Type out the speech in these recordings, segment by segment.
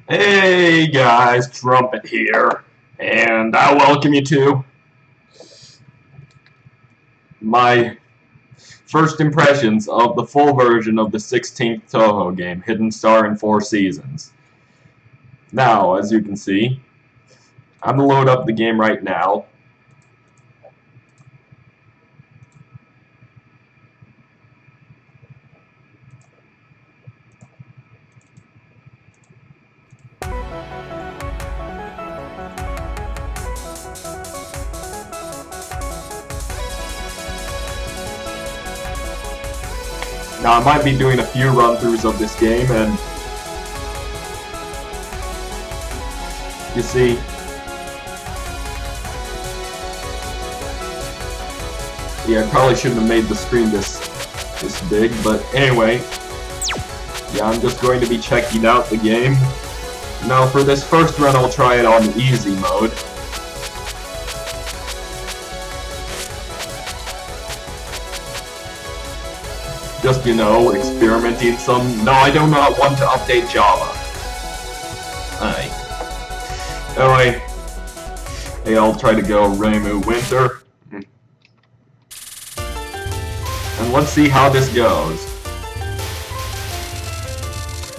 Hey guys, Trumpet here, and I welcome you to my first impressions of the full version of the 16th Touhou game, Hidden Star in 4 Seasons. Now, as you can see, I'm going to load up the game right now. Now, I might be doing a few run-throughs of this game, and you see, yeah, I probably shouldn't have made the screen this big, but anyway, yeah, I'm just going to be checking out the game. Now, for this first run, I'll try it on easy mode. Just, you know, experimenting some... No, I do not want to update Java. Alright. Anyway, hey, I'll try to go Reimu Winter. And let's see how this goes.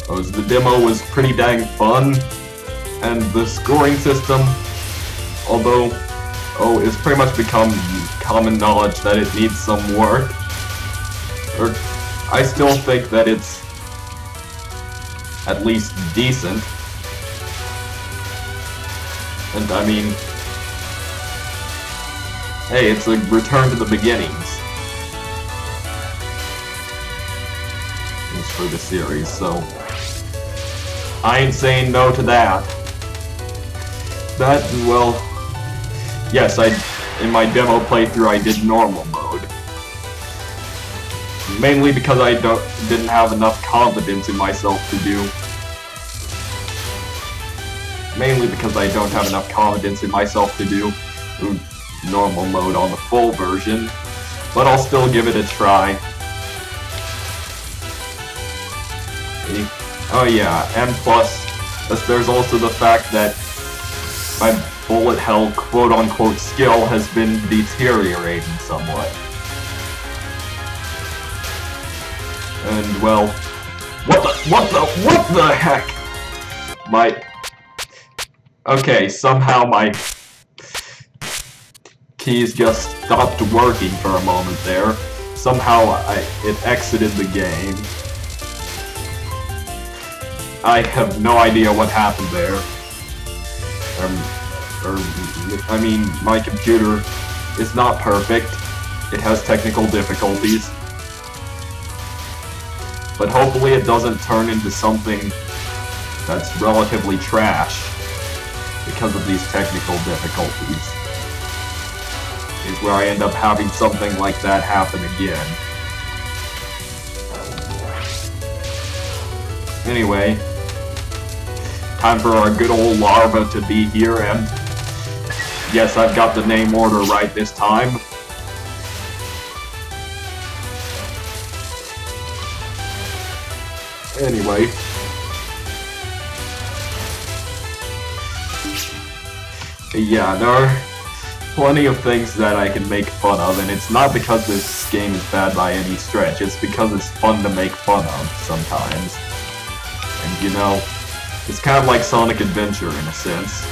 The demo was pretty dang fun, and the scoring system, although, it's pretty much become common knowledge that it needs some work. I still think that it's at least decent. And I mean, hey, it's a return to the beginnings. It's for the series, so I ain't saying no to that. Well, yes, in my demo playthrough I did normal mode. Mainly because I didn't have enough confidence in myself to do. Mainly because I don't have enough confidence in myself to do normal mode on the full version, but I'll still give it a try. Oh yeah, and plus, there's also the fact that my bullet hell quote-unquote skill has been deteriorating somewhat. And well, what the heck? Okay, somehow my keys just stopped working for a moment there. Somehow it exited the game. I have no idea what happened there. I mean, my computer is not perfect. It has technical difficulties. But hopefully it doesn't turn into something that's relatively trash because of these technical difficulties. Is where I end up having something like that happen again. Anyway, time for our good old larva to be here, and yes, I've got the name order right this time. Anyway, yeah, there are plenty of things that I can make fun of, and it's not because this game is bad by any stretch, it's because it's fun to make fun of sometimes. And you know, it's kind of like Sonic Adventure in a sense,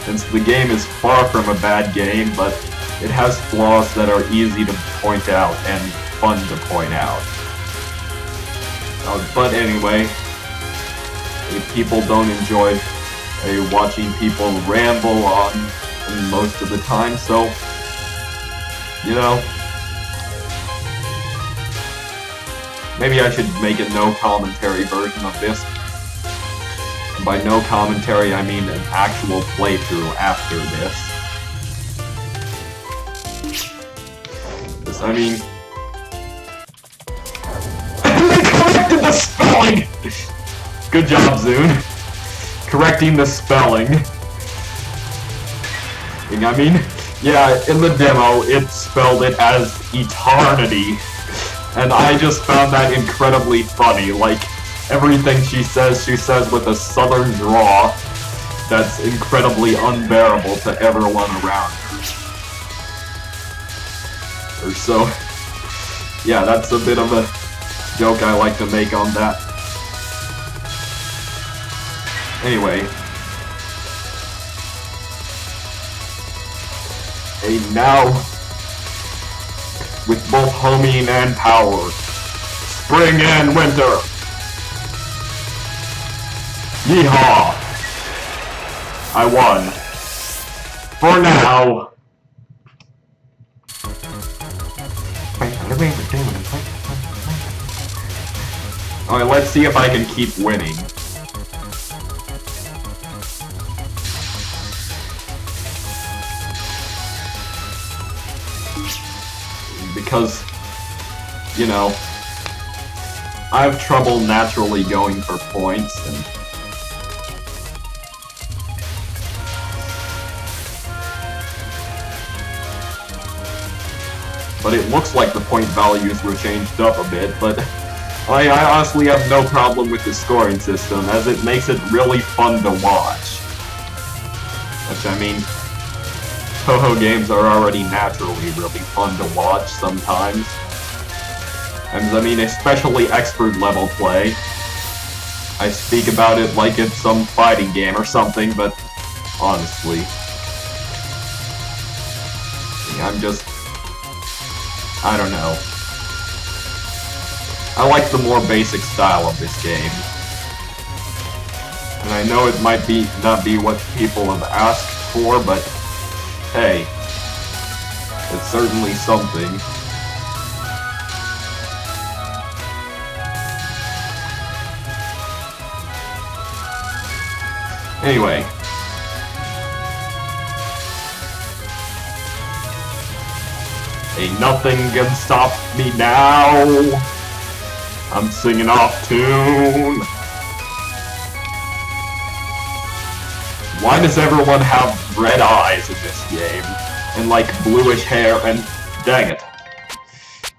since the game is far from a bad game, but it has flaws that are easy to point out and fun to point out. But anyway, people don't enjoy watching people ramble on most of the time, so, you know, maybe I should make a no commentary version of this. And by no commentary, I mean an actual playthrough after this. I mean, the spelling! Good job, Zune. Correcting the spelling. I mean, yeah, in the demo, it spelled it as eternity. And I just found that incredibly funny. Like, everything she says with a southern drawl that's incredibly unbearable to everyone around her. Or so, yeah, that's a bit of a joke I like to make on that. Anyway. Now, with both homing and power, spring and winter. Yeehaw! I won. For now. Alright, let's see if I can keep winning. Because, you know, I have trouble naturally going for points, and but it looks like the point values were changed up a bit, but I honestly have no problem with the scoring system, as it makes it really fun to watch. Which, I mean, Touhou games are already naturally really fun to watch sometimes. And I mean, especially expert level play. I speak about it like it's some fighting game or something, but honestly, I'm just, I don't know. I like the more basic style of this game. And I know it might not be what people have asked for, but hey, it's certainly something. Anyway. Ain't nothing can stop me now. I'm singing off tune. Why does everyone have red eyes in this game? And like bluish hair and dang it.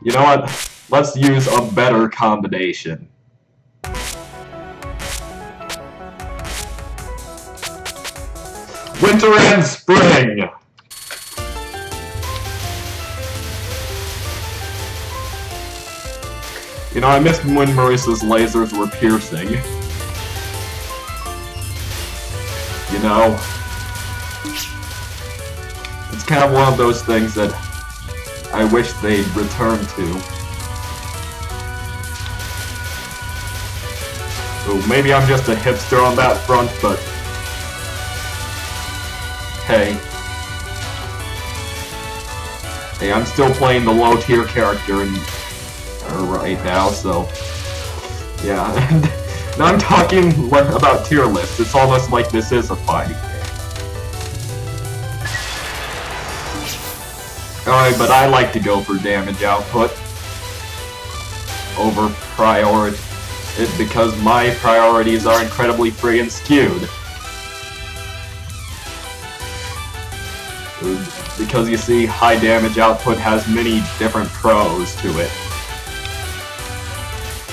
You know what? Let's use a better combination. Winter and spring! You know, I missed when Marissa's lasers were piercing. You know, it's kind of one of those things that I wish they'd return to. So maybe I'm just a hipster on that front, but hey. Hey, I'm still playing the low-tier character right now, so yeah. Now I'm talking about tier lists. It's almost like this is a fighting game. Alright, but I like to go for damage output over priority, because my priorities are incredibly friggin' skewed. Because you see, high damage output has many different pros to it.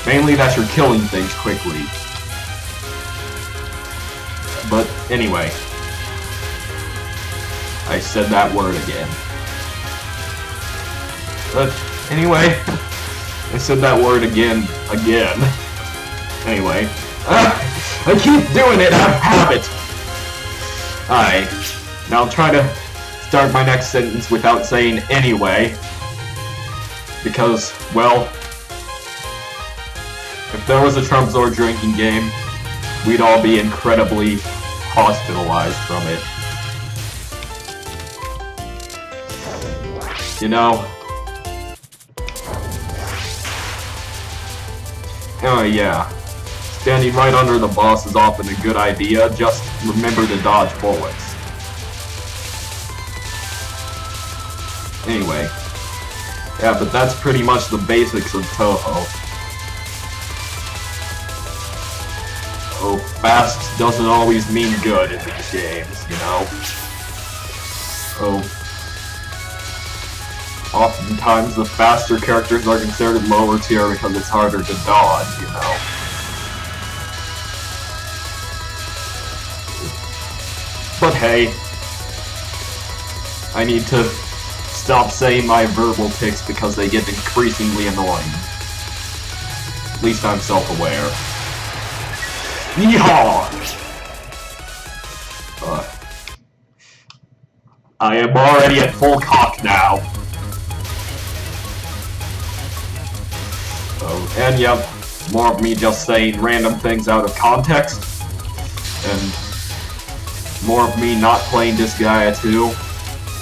Mainly that you're killing things quickly. But anyway, I said that word again. But anyway, I said that word again. Anyway, I keep doing it out of habit. Alright, now I'll try to start my next sentence without saying anyway, because, well, if there was a Trump Zord drinking game, we'd all be incredibly hospitalized from it. You know? Oh yeah. Standing right under the boss is often a good idea, just remember to dodge bullets. Anyway. Yeah, but that's pretty much the basics of Touhou. Oh, fast doesn't always mean good in these games, you know? Oh. Oftentimes the faster characters are considered lower tier because it's harder to dodge, you know? But hey, I need to stop saying my verbal tics because they get increasingly annoying. At least I'm self-aware. Yeehaw! I am already at full cock now. Oh, and yep, more of me just saying random things out of context. And more of me not playing Disgaea 2,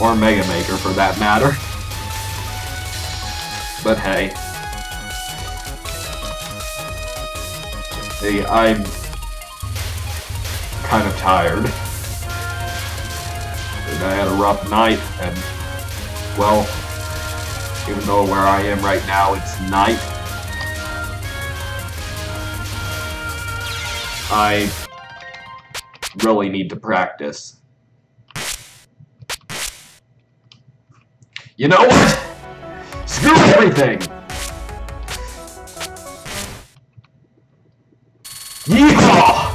or Mega Maker for that matter. But hey. Hey, I'm kind of tired. And I had a rough night, and, well, even though where I am right now it's night, I really need to practice. You know what? Screw everything! Yeehaw!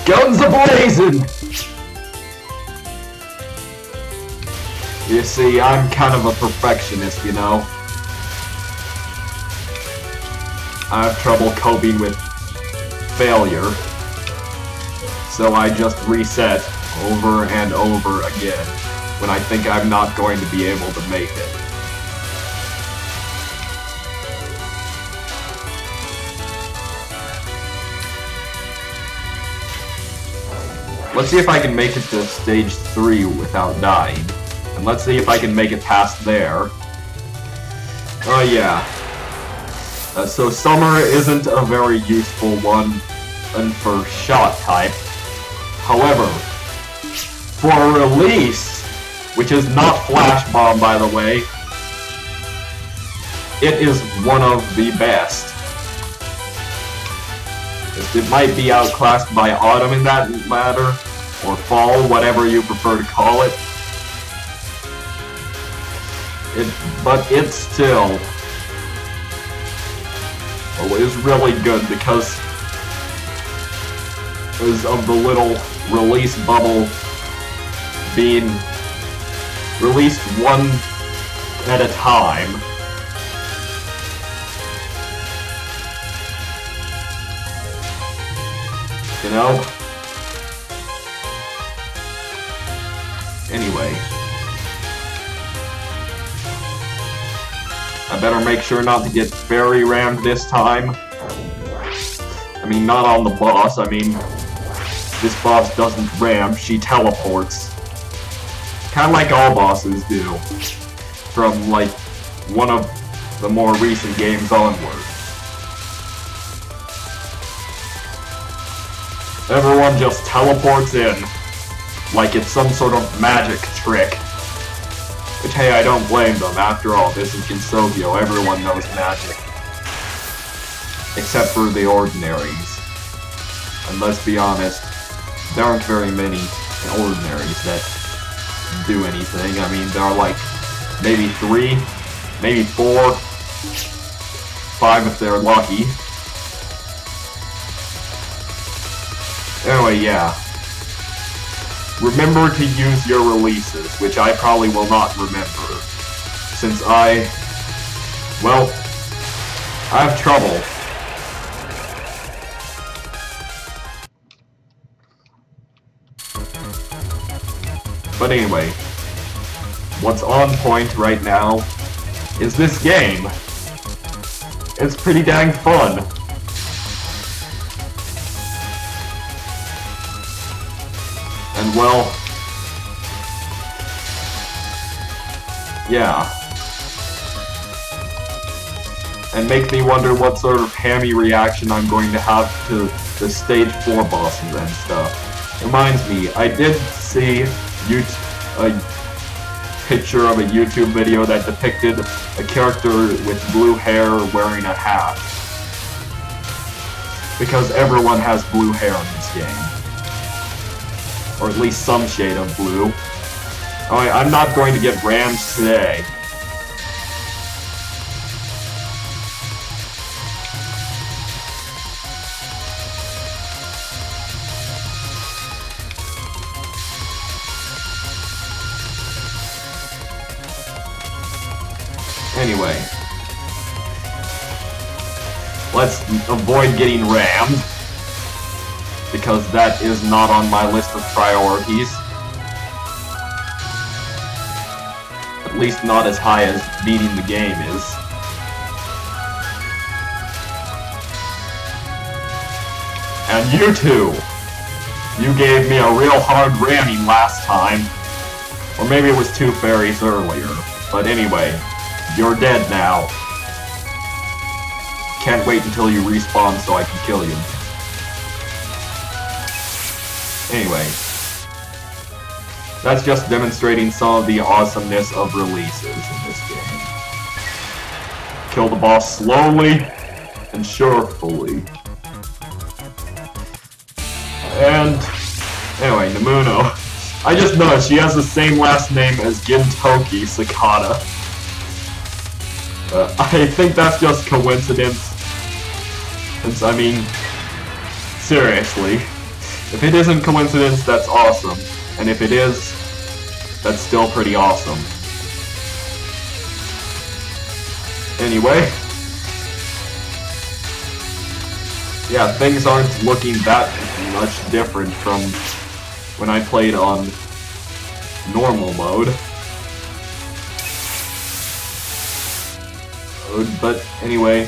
Guns a-blazing! You see, I'm kind of a perfectionist, you know? I have trouble coping with failure, so I just reset over and over again when I think I'm not going to be able to make it. Let's see if I can make it to stage 3 without dying. And let's see if I can make it past there. Oh yeah. So Summer isn't a very useful one for shot type. However, for release, which is not Flash Bomb by the way, it is one of the best. It might be outclassed by Autumn in that matter, or Fall, whatever you prefer to call it. But it's still is really good because of the little release bubble being released one at a time. You know? Anyway. I better make sure not to get fairy rammed this time. I mean, not on the boss. I mean, this boss doesn't ram, she teleports. Kinda like all bosses do. From, like, one of the more recent games onward. Everyone just teleports in, like it's some sort of magic trick. Which, hey, I don't blame them. After all, this is Kinsogyo. Everyone knows magic. Except for the ordinaries. And let's be honest, there aren't very many ordinaries that do anything. I mean, there are like, maybe 3, maybe 4, 5 if they're lucky. Anyway, yeah. Remember to use your releases, which I probably will not remember, since I have trouble. But anyway, what's on point right now is this game. It's pretty dang fun. And well, yeah. And make me wonder what sort of hammy reaction I'm going to have to the stage 4 bosses and stuff. Reminds me, I did see a picture of a YouTube video that depicted a character with blue hair wearing a hat. Because everyone has blue hair in this game. Or at least some shade of blue. Alright, I'm not going to get rammed today. Anyway. Let's avoid getting rammed, because that is not on my list of priorities. At least not as high as beating the game is. And you two! You gave me a real hard ramming last time. Or maybe it was 2 fairies earlier. But anyway, you're dead now. Can't wait until you respawn so I can kill you. Anyway. That's just demonstrating some of the awesomeness of releases in this game. Kill the boss slowly and surefully. And anyway, Namuno. I just noticed she has the same last name as Gintoki Sakata. I think that's just coincidence. Since, I mean, seriously. If it isn't coincidence, that's awesome. And if it is, that's still pretty awesome. Anyway. Yeah, things aren't looking that much different from when I played on normal mode. But anyway.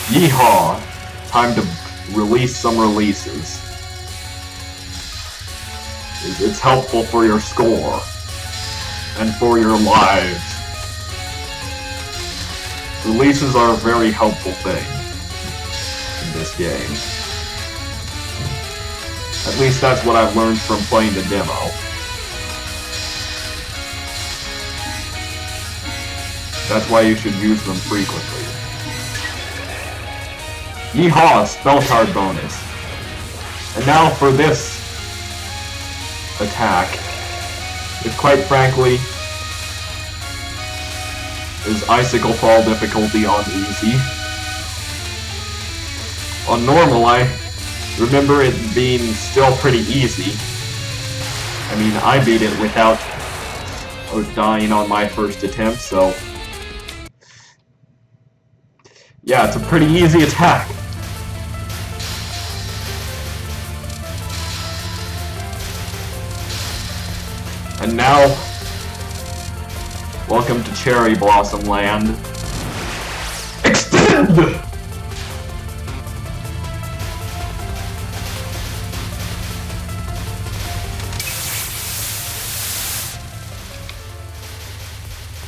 Yeehaw! Time to release some releases. It's helpful for your score. And for your lives. Releases are a very helpful thing in this game. At least that's what I've learned from playing the demo. That's why you should use them frequently. Yeehaw! Spell card bonus. And now for this attack, which quite frankly is Icicle Fall difficulty on easy. On normal, I remember it being still pretty easy. I mean, I beat it without dying on my first attempt, so yeah, it's a pretty easy attack. And now, welcome to Cherry Blossom Land. Extend!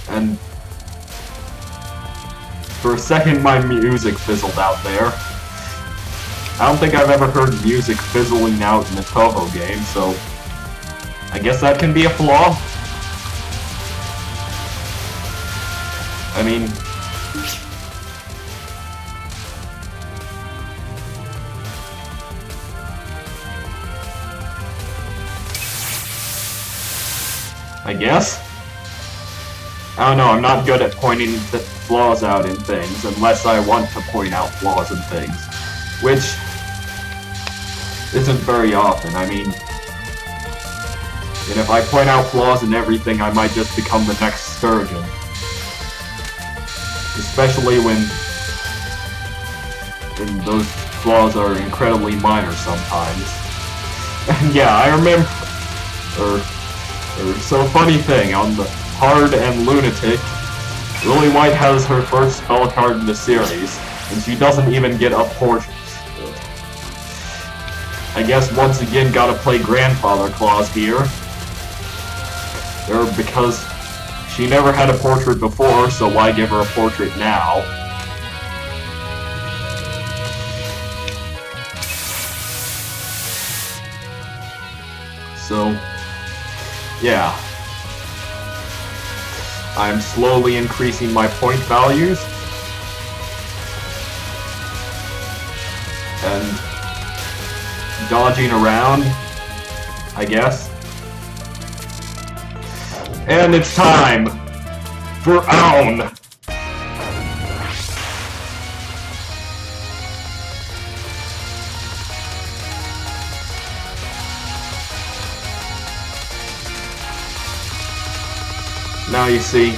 And for a second my music fizzled out there. I don't think I've ever heard music fizzling out in a Touhou game, so I guess that can be a flaw. I mean, I guess? I don't know, I'm not good at pointing the flaws out in things, unless I want to point out flaws in things. Which isn't very often, I mean, and if I point out flaws in everything, I might just become the next Sturgeon. Especially when those flaws are incredibly minor sometimes. And yeah, I remember... So funny thing, on the Hard and Lunatic, Lily White has her first spell card in the series, and she doesn't even get a portrait. I guess once again gotta play Grandfather Claus here. Because she never had a portrait before, so why give her a portrait now? So, yeah. I'm slowly increasing my point values. And dodging around, I guess. And it's time for Aun! Now you see,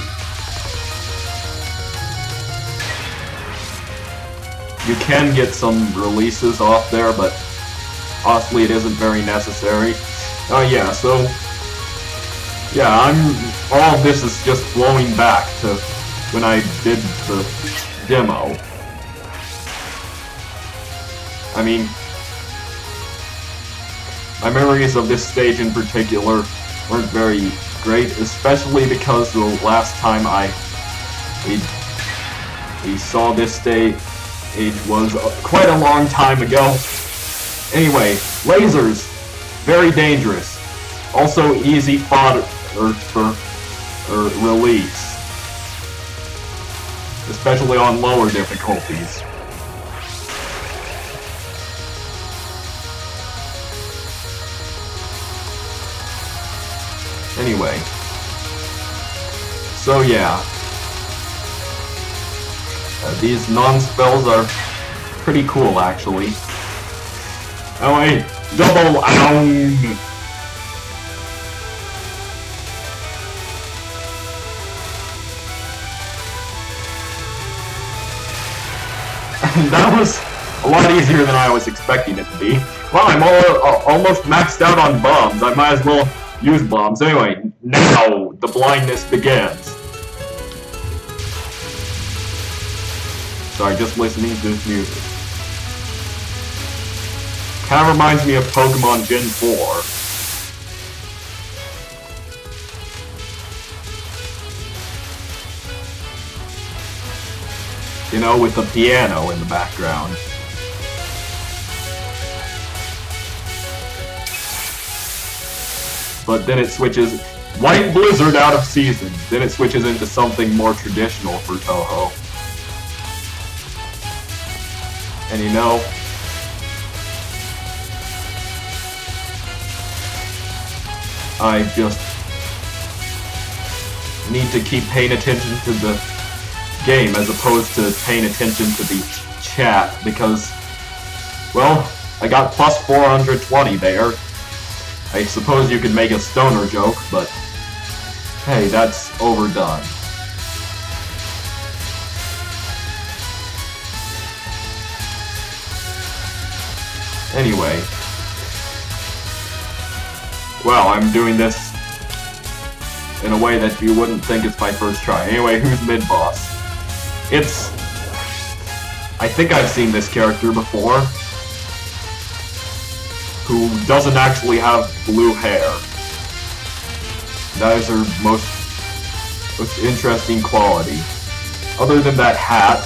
you can get some releases off there, but honestly it isn't very necessary. Oh yeah, so yeah, all of this is just flowing back to when I did the demo. I mean, my memories of this stage in particular weren't very great, especially because the last time we saw this stage was quite a long time ago. Anyway, lasers, very dangerous. Also easy fodder for release, especially on lower difficulties. Anyway, so yeah, these non-spells are pretty cool actually. Oh wait, double ow! That was a lot easier than I was expecting it to be. Well, I'm almost maxed out on bombs. I might as well use bombs. Anyway, now the blindness begins. Sorry, just listening to this music. Kind of reminds me of Pokemon Gen 4. You know, with the piano in the background. But then it switches, White Blizzard out of season. Then it switches into something more traditional for Touhou. And you know, I just need to keep paying attention to the game as opposed to paying attention to the chat because, well, I got plus 420 there. I suppose you could make a stoner joke, but hey, that's overdone. Anyway, well, I'm doing this in a way that you wouldn't think it's my first try. Anyway, who's mid-boss? I think I've seen this character before, who doesn't actually have blue hair. That is her most interesting quality. Other than that hat,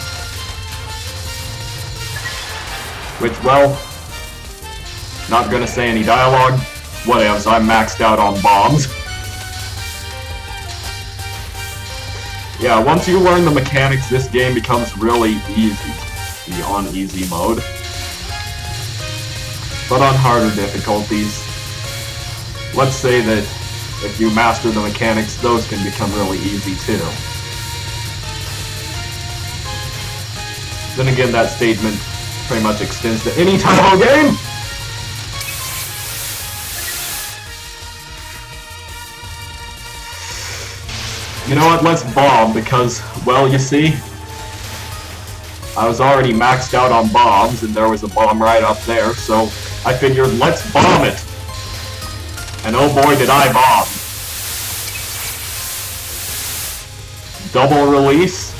which, well, not gonna say any dialogue, whatevs, I'm maxed out on bombs. Yeah, once you learn the mechanics, this game becomes really easy on easy mode. But on harder difficulties, let's say that if you master the mechanics, those can become really easy too. Then again, that statement pretty much extends to any Touhou game! You know what, let's bomb, because, well, you see, I was already maxed out on bombs, and there was a bomb right up there, so I figured, let's bomb it! And oh boy, did I bomb! Double release.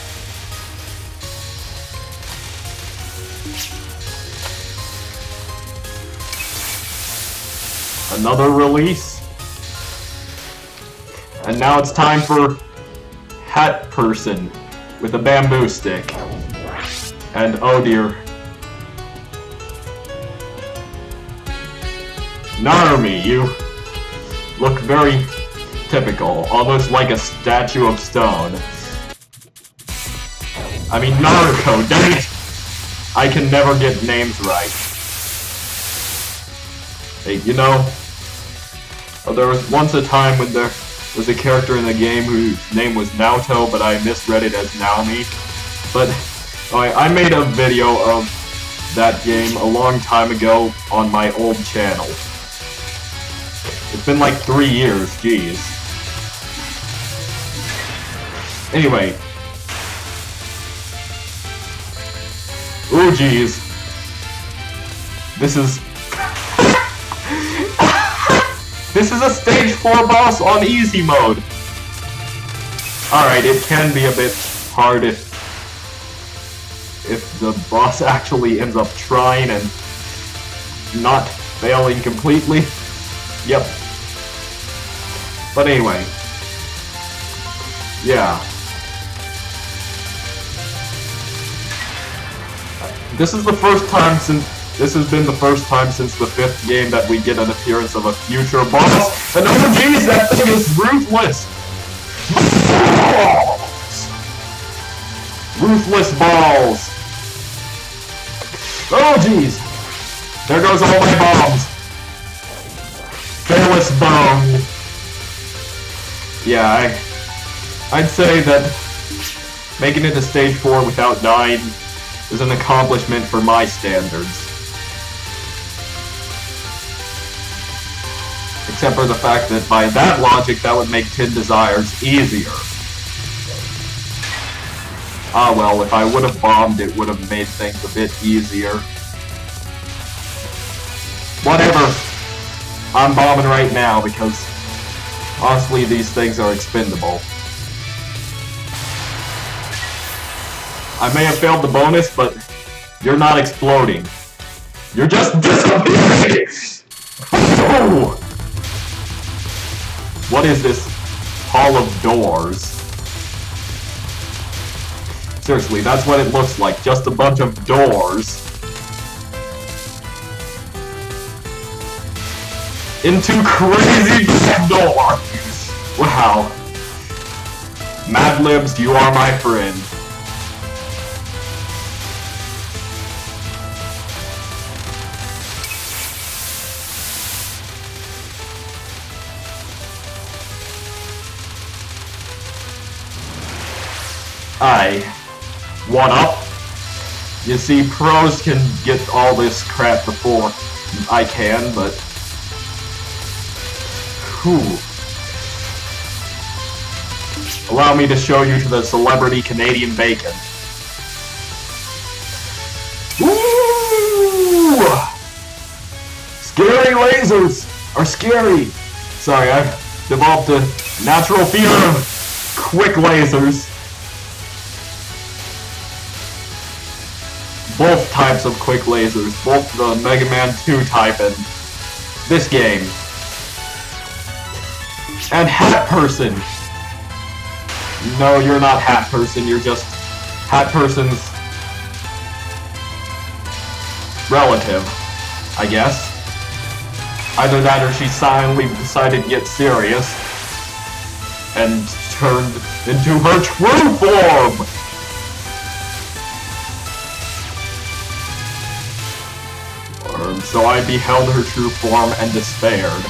Another release. And now it's time for Hat Person with a bamboo stick. And oh dear. Narumi, you look very typical, almost like a statue of stone. I mean, Naruto, dang it! I can never get names right. Hey, you know, there was once a time when there was a character in the game whose name was Naoto, but I misread it as Naomi. But I made a video of that game a long time ago on my old channel. It's been like 3 years, jeez. Anyway. Ooh, jeez. This is... This is a stage 4 boss on easy mode. Alright, it can be a bit hard if the boss actually ends up trying and not failing completely. Yep. But anyway. Yeah. This is the first time since... This has been the first time since the 5th game that we get an appearance of a future boss. And oh jeez, that thing is ruthless! Ruthless balls! Oh jeez! There goes all my bombs! Fearless bone! Yeah, I'd say that making it to stage 4 without dying is an accomplishment for my standards. Except for the fact that by that logic, that would make 10 Desires easier. Ah well, if I would have bombed, it would have made things a bit easier. Whatever. I'm bombing right now because, honestly, these things are expendable. I may have failed the bonus, but you're not exploding. You're just disappearing! Oh! What is this hall of doors? Seriously, that's what it looks like, just a bunch of doors. Into crazy doors! Wow. Mad Libs, you are my friend. One up. You see, pros can get all this crap before I can, but... Whew. Allow me to show you to the celebrity Canadian bacon. Ooh! Scary lasers are scary. Sorry, I've developed a natural fear of quick lasers. Both types of quick lasers, both the Mega Man 2 type and this game. And Hat Person! No, you're not Hat Person, you're just Hat Person's relative, I guess. Either that or she silently decided to get serious and turned into her true form! So I beheld her true form and despaired.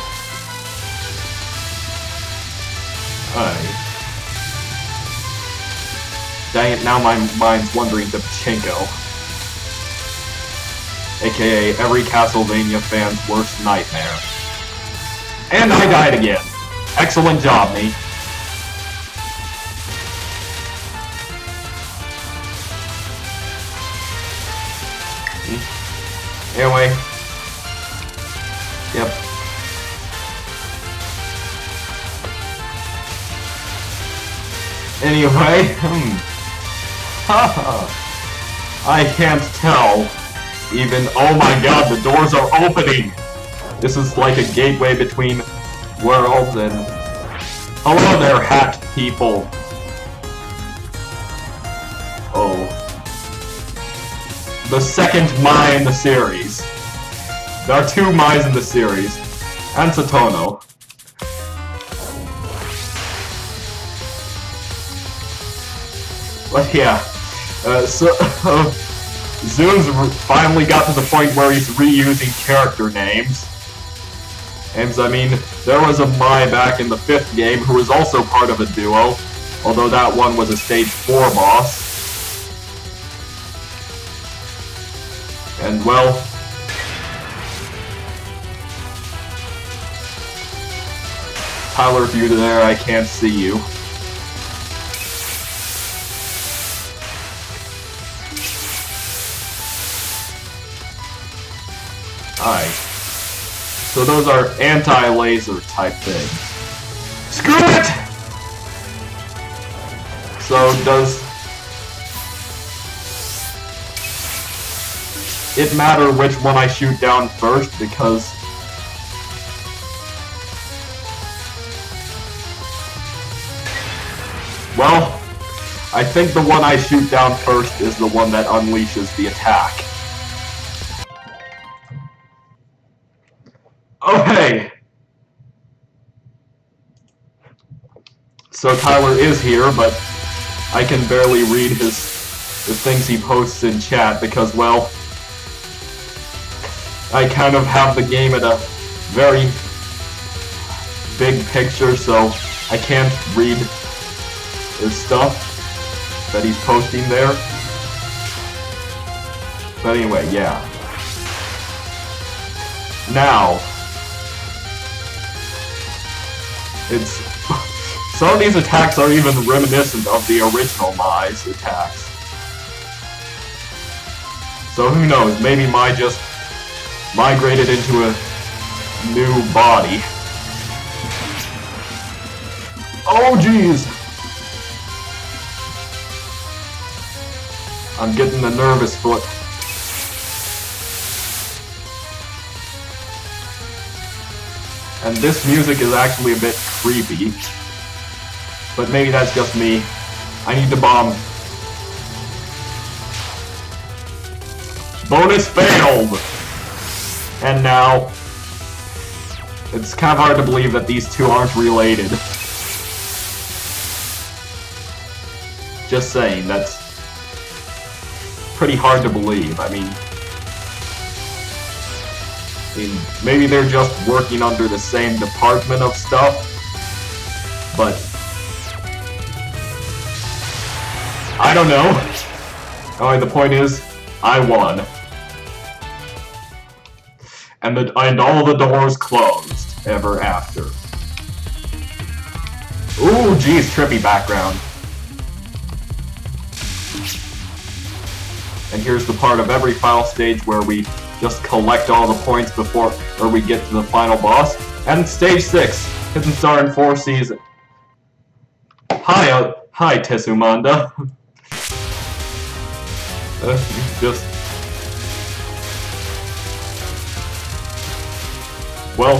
Dang it, now my mind's wandering to Pachinko. AKA every Castlevania fan's worst nightmare. And I died again. Excellent job, me. Anyway. Yep. Anyway, I can't tell. Even, oh my god, the doors are opening! This is like a gateway between worlds and... Hello there, hat people! Oh. The second Mai in the series. There are 2 Mais in the series. And Satono. But yeah, Zoom's finally got to the point where he's reusing character names. And I mean, there was a Mai back in the 5th game who was also part of a duo, although that one was a stage 4 boss. And well... Tyler, if you're there, I can't see you. Alright. So those are anti-laser type things. Screw it! So does it matter which one I shoot down first? Because well, I think the one I shoot down first is the one that unleashes the attack. Okay. So Tyler is here, but I can barely read the things he posts in chat because, well, I kind of have the game at a very big picture, so I can't read his stuff that he's posting there. But anyway, yeah. Now, it's some of these attacks are even reminiscent of the original Mai's attacks. So who knows, maybe Mai just migrated into a new body. Oh jeez! I'm getting the nervous foot. And this music is actually a bit creepy. But maybe that's just me. I need to bomb. Bonus failed! And now, it's kind of hard to believe that these two aren't related. Just saying, that's pretty hard to believe. I mean, maybe they're just working under the same department of stuff, but I don't know. Alright, the point is, I won. And all the doors closed ever after. Ooh, geez, trippy background. And here's the part of every final stage where we just collect all the points before we get to the final boss. And stage 6, Hidden Star in 4 Seasons. Hi, Tessumanda. Just... well...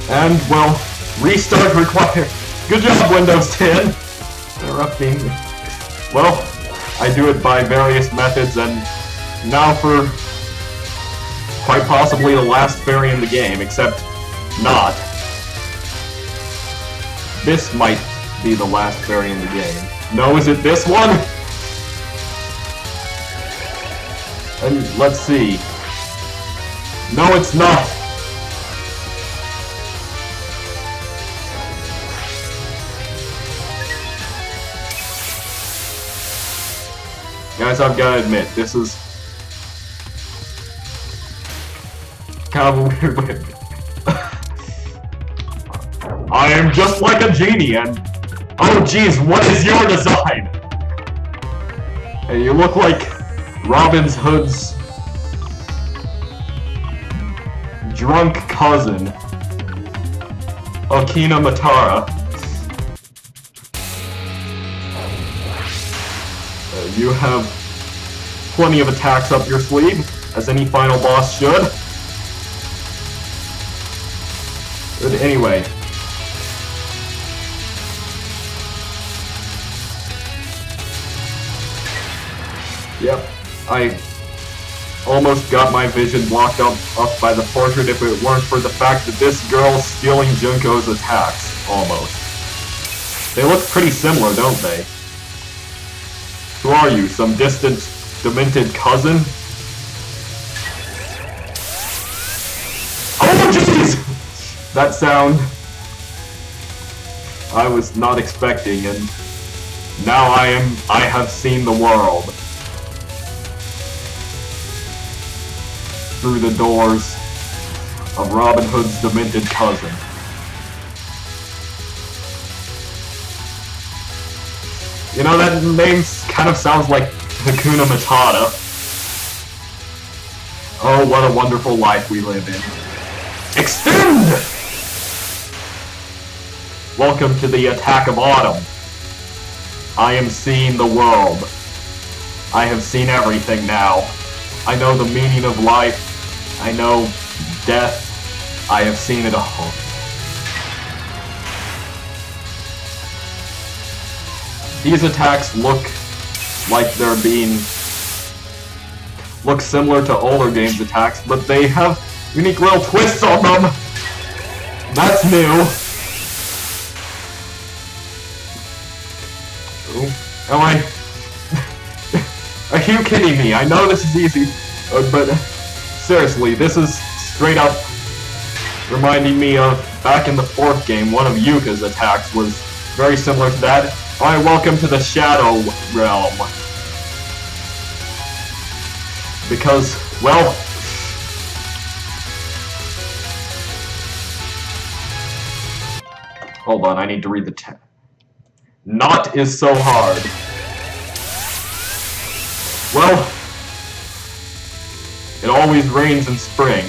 and, well, restart required. Good job, Windows 10! Interrupting. Well, I do it by various methods, and now for quite possibly the last fairy in the game, except not. This might be the last fairy in the game. No, is it this one? And let's see. No, it's not. Guys, I've got to admit, this is kind of a weird way. I am just like a genie, and oh geez, what is your design? And you look like Robin Hood's drunk cousin, Akina Matara. You have plenty of attacks up your sleeve, as any final boss should. But anyway. Yep, I almost got my vision blocked up by the portrait if it weren't for the fact that this girl's stealing Junko's attacks, almost. They look pretty similar, don't they? Who are you? Some distant, demented cousin? Oh, jeez! That sound I was not expecting, and now I have seen the world through the doors of Robin Hood's demented cousin. You know, that name kind of sounds like Hakuna Matata. Oh, what a wonderful life we live in. Extend! Welcome to the attack of autumn. I am seeing the world. I have seen everything now. I know the meaning of life. I know death. I have seen it all. These attacks look like they're look similar to older games' attacks, but they have unique little twists on them. That's new. Ooh. Am I... Are you kidding me? I know this is easy, but seriously, this is straight up reminding me of back in the 4th game, one of Yuka's attacks was very similar to that. Alright, welcome to the Shadow Realm. Because, well... Hold on, I need to read the text. Not is so hard. Well, it always rains in spring.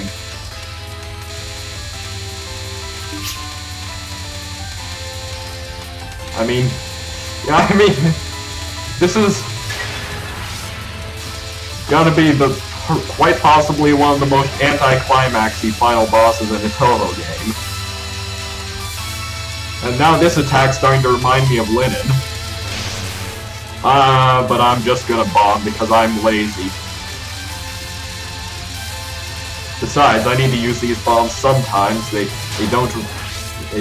This is gotta be quite possibly one of the most anticlimaxy final bosses in a Touhou game. And now this attack's starting to remind me of Linen. But I'm just gonna bomb because I'm lazy. Besides, I need to use these bombs sometimes. They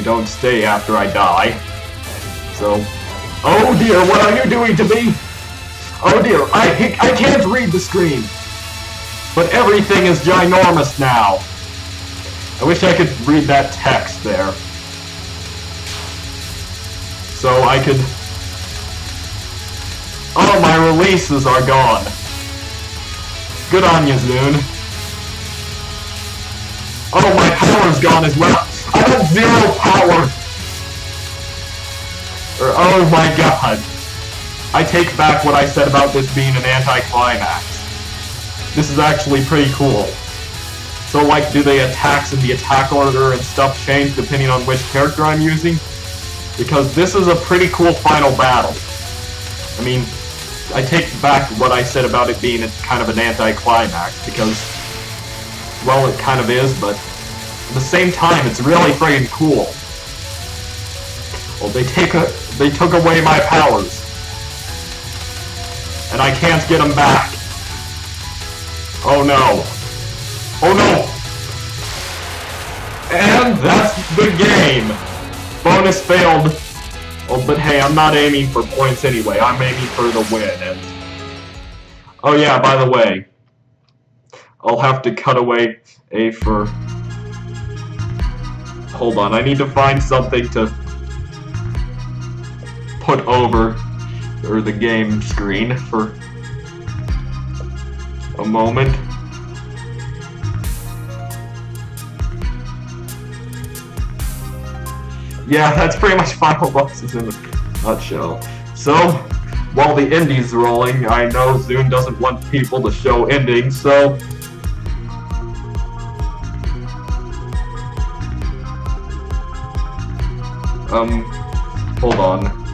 don't stay after I die. So, oh dear, what are you doing to me? Oh dear, I can't read the screen. But everything is ginormous now. I wish I could read that text there. So I could... Oh, my releases are gone. Good on you, Zune. Oh, my power's gone as well. I have 0 power. Oh my god. I take back what I said about this being an anticlimax. This is actually pretty cool. So, like, do the attacks in the attack order and stuff change depending on which character I'm using? Because this is a pretty cool final battle. I mean, I take back what I said about it being kind of an anticlimax, because, well, it kind of is, but at the same time, it's really friggin' cool. Well, they took away my powers. And I can't get them back. Oh no. Oh no! And that's the game! Bonus failed. Oh, but hey, I'm not aiming for points anyway. I'm aiming for the win, and... Oh yeah, by the way, I'll have to cut away A for... Hold on, I need to find something to put over the game screen for a moment. Yeah, that's pretty much final bosses in a nutshell. So, while the ending's rolling, I know Zune doesn't want people to show endings, so... hold on.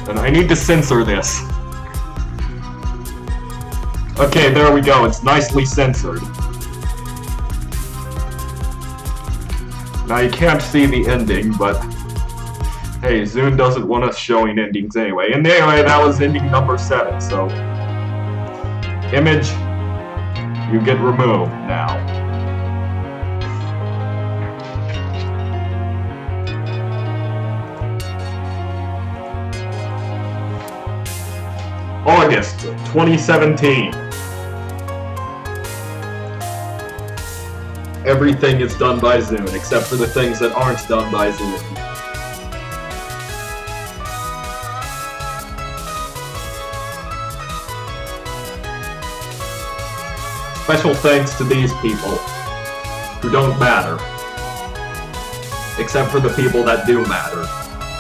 And I need to censor this. Okay, there we go. It's nicely censored. Now you can't see the ending, but hey, Zune doesn't want us showing endings anyway. And anyway, that was ending number 7, so image, you get removed now. August 2017. Everything is done by Zune, except for the things that aren't done by Zune. Special thanks to these people, who don't matter. Except for the people that do matter,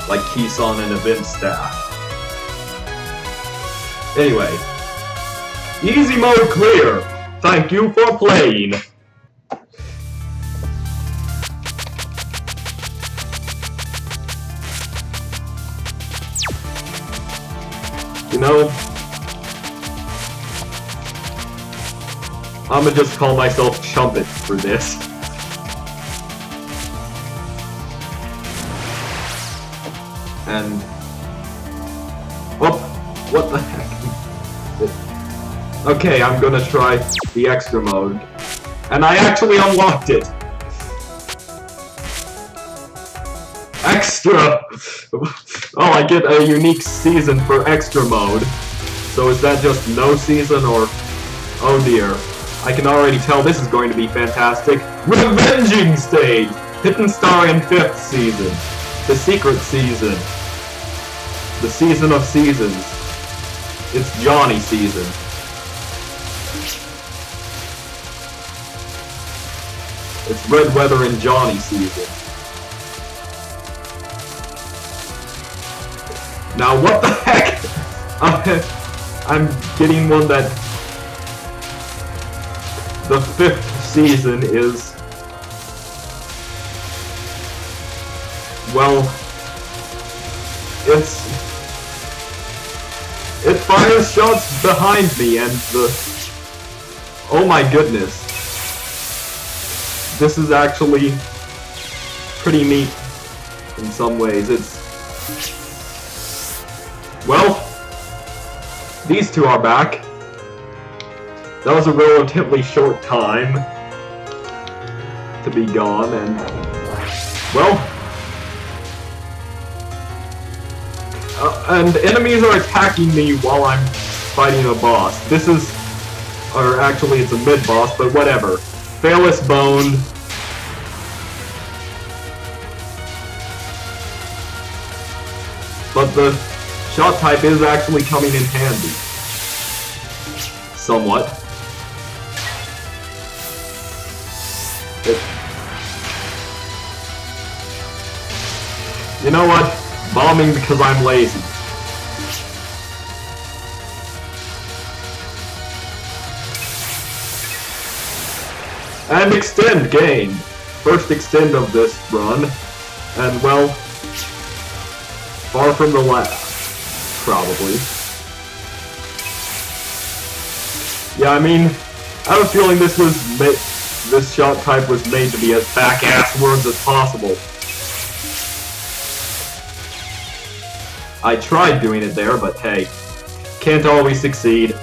like Kisan and event staff. Anyway, easy mode clear. Thank you for playing. You know, I'ma just call myself Chumpet for this. And... what the heck? Okay, I'm gonna try the extra mode. And I actually unlocked it! Extra! Oh, I get a unique season for extra mode. So is that just no season, or... Oh dear. I can already tell this is going to be fantastic. Revenging Stage! Hidden Star in 5th season. The secret season. The season of seasons. It's Johnny season. It's Red Weather and Johnny season. Now what the heck? I'm getting one that the 5th season is, well, it fires shots behind me, and oh my goodness, this is actually pretty neat in some ways. Well, these two are back. That was a relatively short time to be gone, and, well, and enemies are attacking me while I'm fighting a boss. This is, or actually it's a mid-boss, but whatever. Phalus Bone. But the shot type is actually coming in handy. Somewhat. You know what? Bombing because I'm lazy. And extend gained. First extend of this run. And well, far from the last, probably. Yeah, I mean, I have a feeling this shot type was made to be as back-ass words as possible. I tried doing it there, but hey, can't always succeed.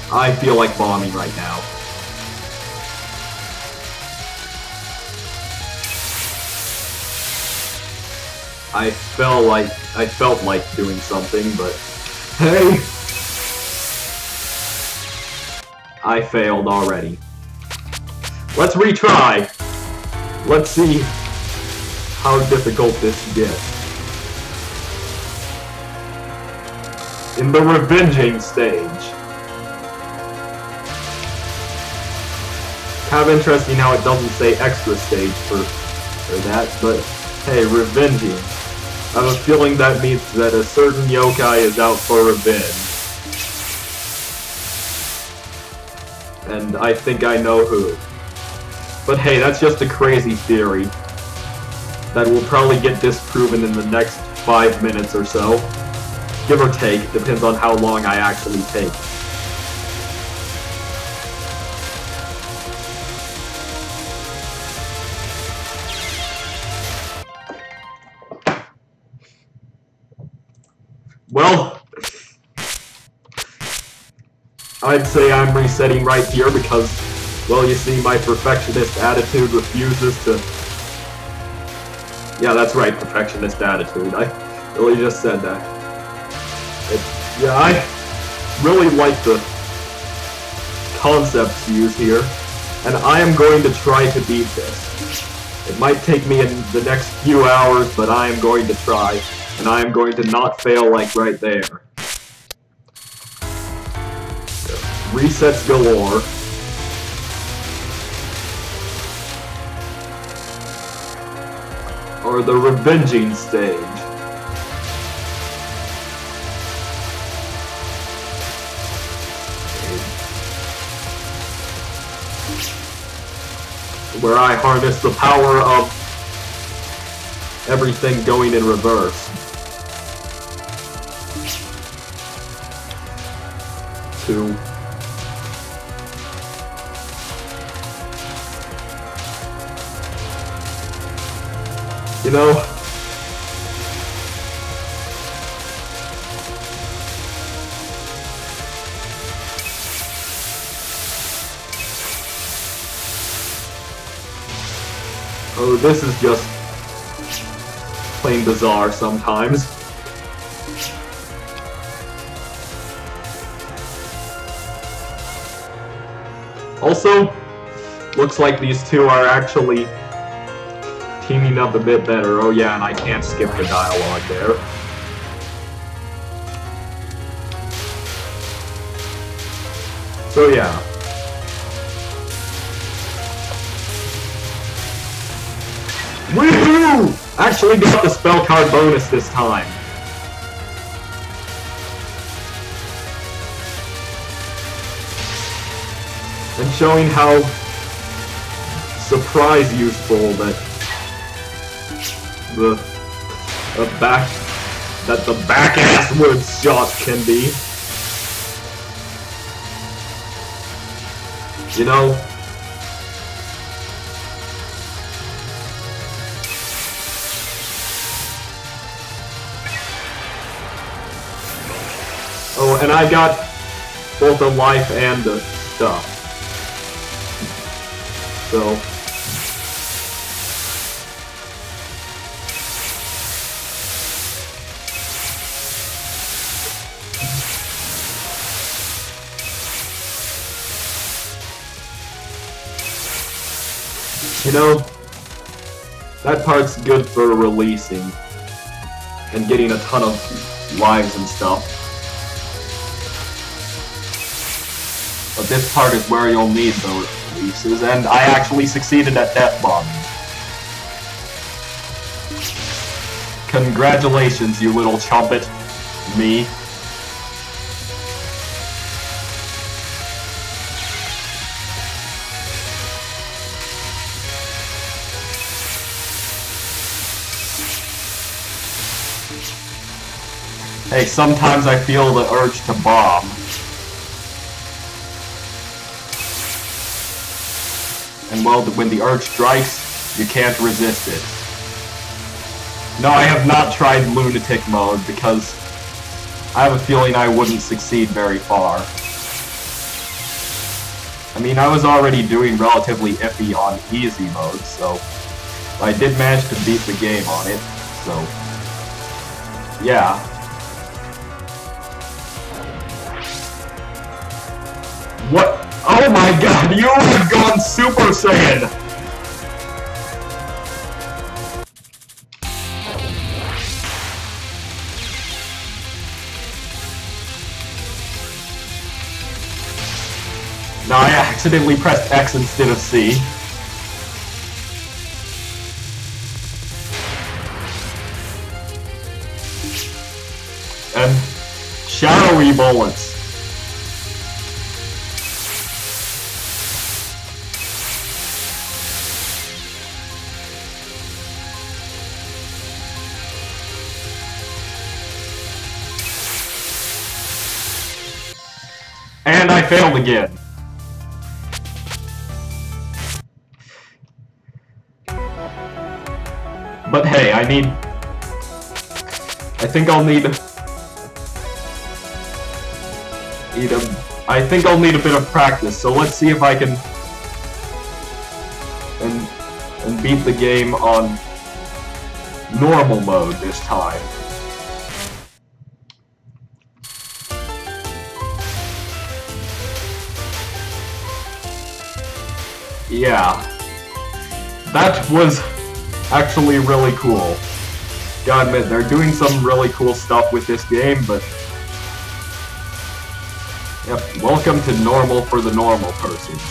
I feel like bombing right now. I felt like doing something, but hey, I failed already. Let's retry. Let's see how difficult this gets. In the revenging stage. Kind of interesting how it doesn't say extra stage for that, but hey, revenging. I have a feeling that means that a certain yokai is out for revenge. And I think I know who. But hey, that's just a crazy theory that will probably get disproven in the next 5 minutes or so. Give or take, depends on how long I actually take. Well, I'd say I'm resetting right here because, well, you see, my perfectionist attitude refuses to... Yeah, that's right, perfectionist attitude. I really just said that. Yeah, I really like the concepts used here, and I am going to try to beat this. It might take me in the next few hours, but I am going to try. And I am going to not fail like right there. Resets galore. Or the revenging stage. Where I harness the power of everything going in reverse. Two. You know, oh, this is just plain bizarre sometimes. Also, looks like these two are actually teaming up a bit better. Oh yeah, and I can't skip the dialogue there. So yeah. Woohoo! Actually got the spell card bonus this time. And showing how surprise useful that the back ass wood shot can be. You know, oh, and I got both the life and the stuff. So you know, that part's good for releasing and getting a ton of lives and stuff. But this part is where you'll need those releases, and I actually succeeded at Death Bomb. Congratulations, you little trumpet. Me. Hey, sometimes I feel the urge to bomb. And well, when the urge strikes, you can't resist it. No, I have not tried lunatic mode because I have a feeling I wouldn't succeed very far. I mean, I was already doing relatively iffy on easy mode, so I did manage to beat the game on it, so yeah. What? Oh my god, you have gone Super Saiyan! No, I accidentally pressed X instead of C. And shadowy bullets. And I failed again. But hey, I think I'll need a bit of practice, so let's see if I can and beat the game on normal mode this time. Yeah, that was actually really cool, Gotta admit, they're doing some really cool stuff with this game, but... Yep, welcome to normal for the normal persons.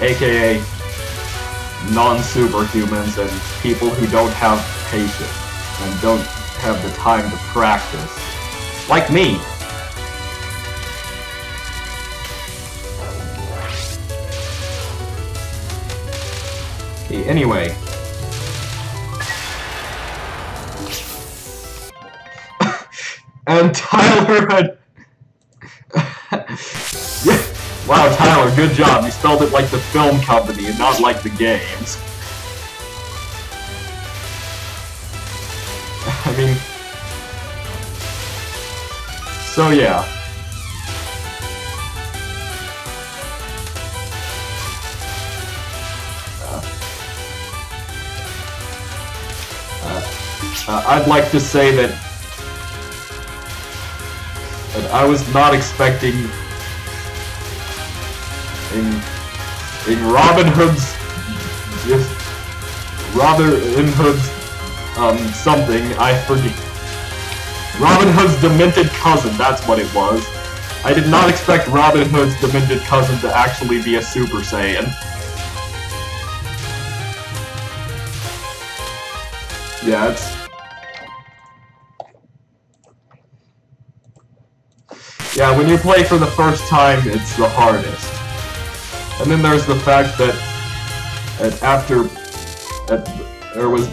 AKA non-superhumans and people who don't have patience and don't have the time to practice. Like me! Okay, anyway. And Tyler had... Yeah. Wow, Tyler, good job. You spelled it like the film company and not like the games. I mean... So, yeah. I'd like to say that I was not expecting in Robin Hood's something, I forget. Robin Hood's demented cousin, that's what it was. I did not expect Robin Hood's demented cousin to actually be a Super Saiyan. Yeah, it's... Yeah, when you play for the first time, it's the hardest. And then there's the fact that there was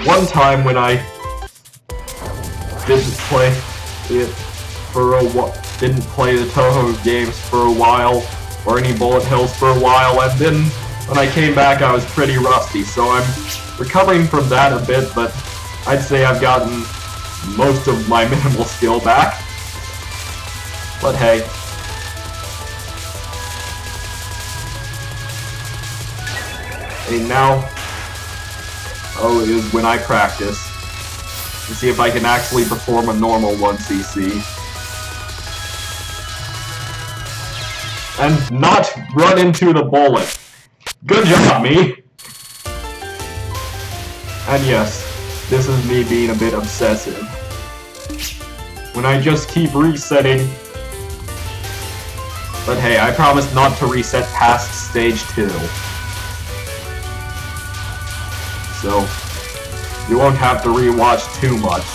one time when I didn't play it for a while, didn't play the Touhou games for a while, or any Bullet Hills for a while, and then when I came back I was pretty rusty, so I'm recovering from that a bit, but I'd say I've gotten most of my minimal skill back. But hey. And now, is when I practice to see if I can actually perform a normal 1cc. And not run into the bullet. Good job, me! And yes, this is me being a bit obsessive. When I just keep resetting. But hey, I promise not to reset past stage 2. So, you won't have to rewatch too much.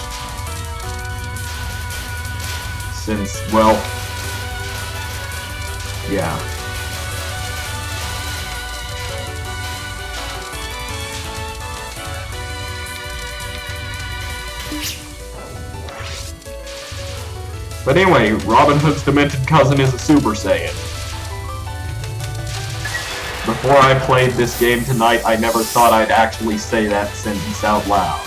Since, well, yeah. But anyway, Robin Hood's demented cousin is a Super Saiyan. Before I played this game tonight, I never thought I'd actually say that sentence out loud.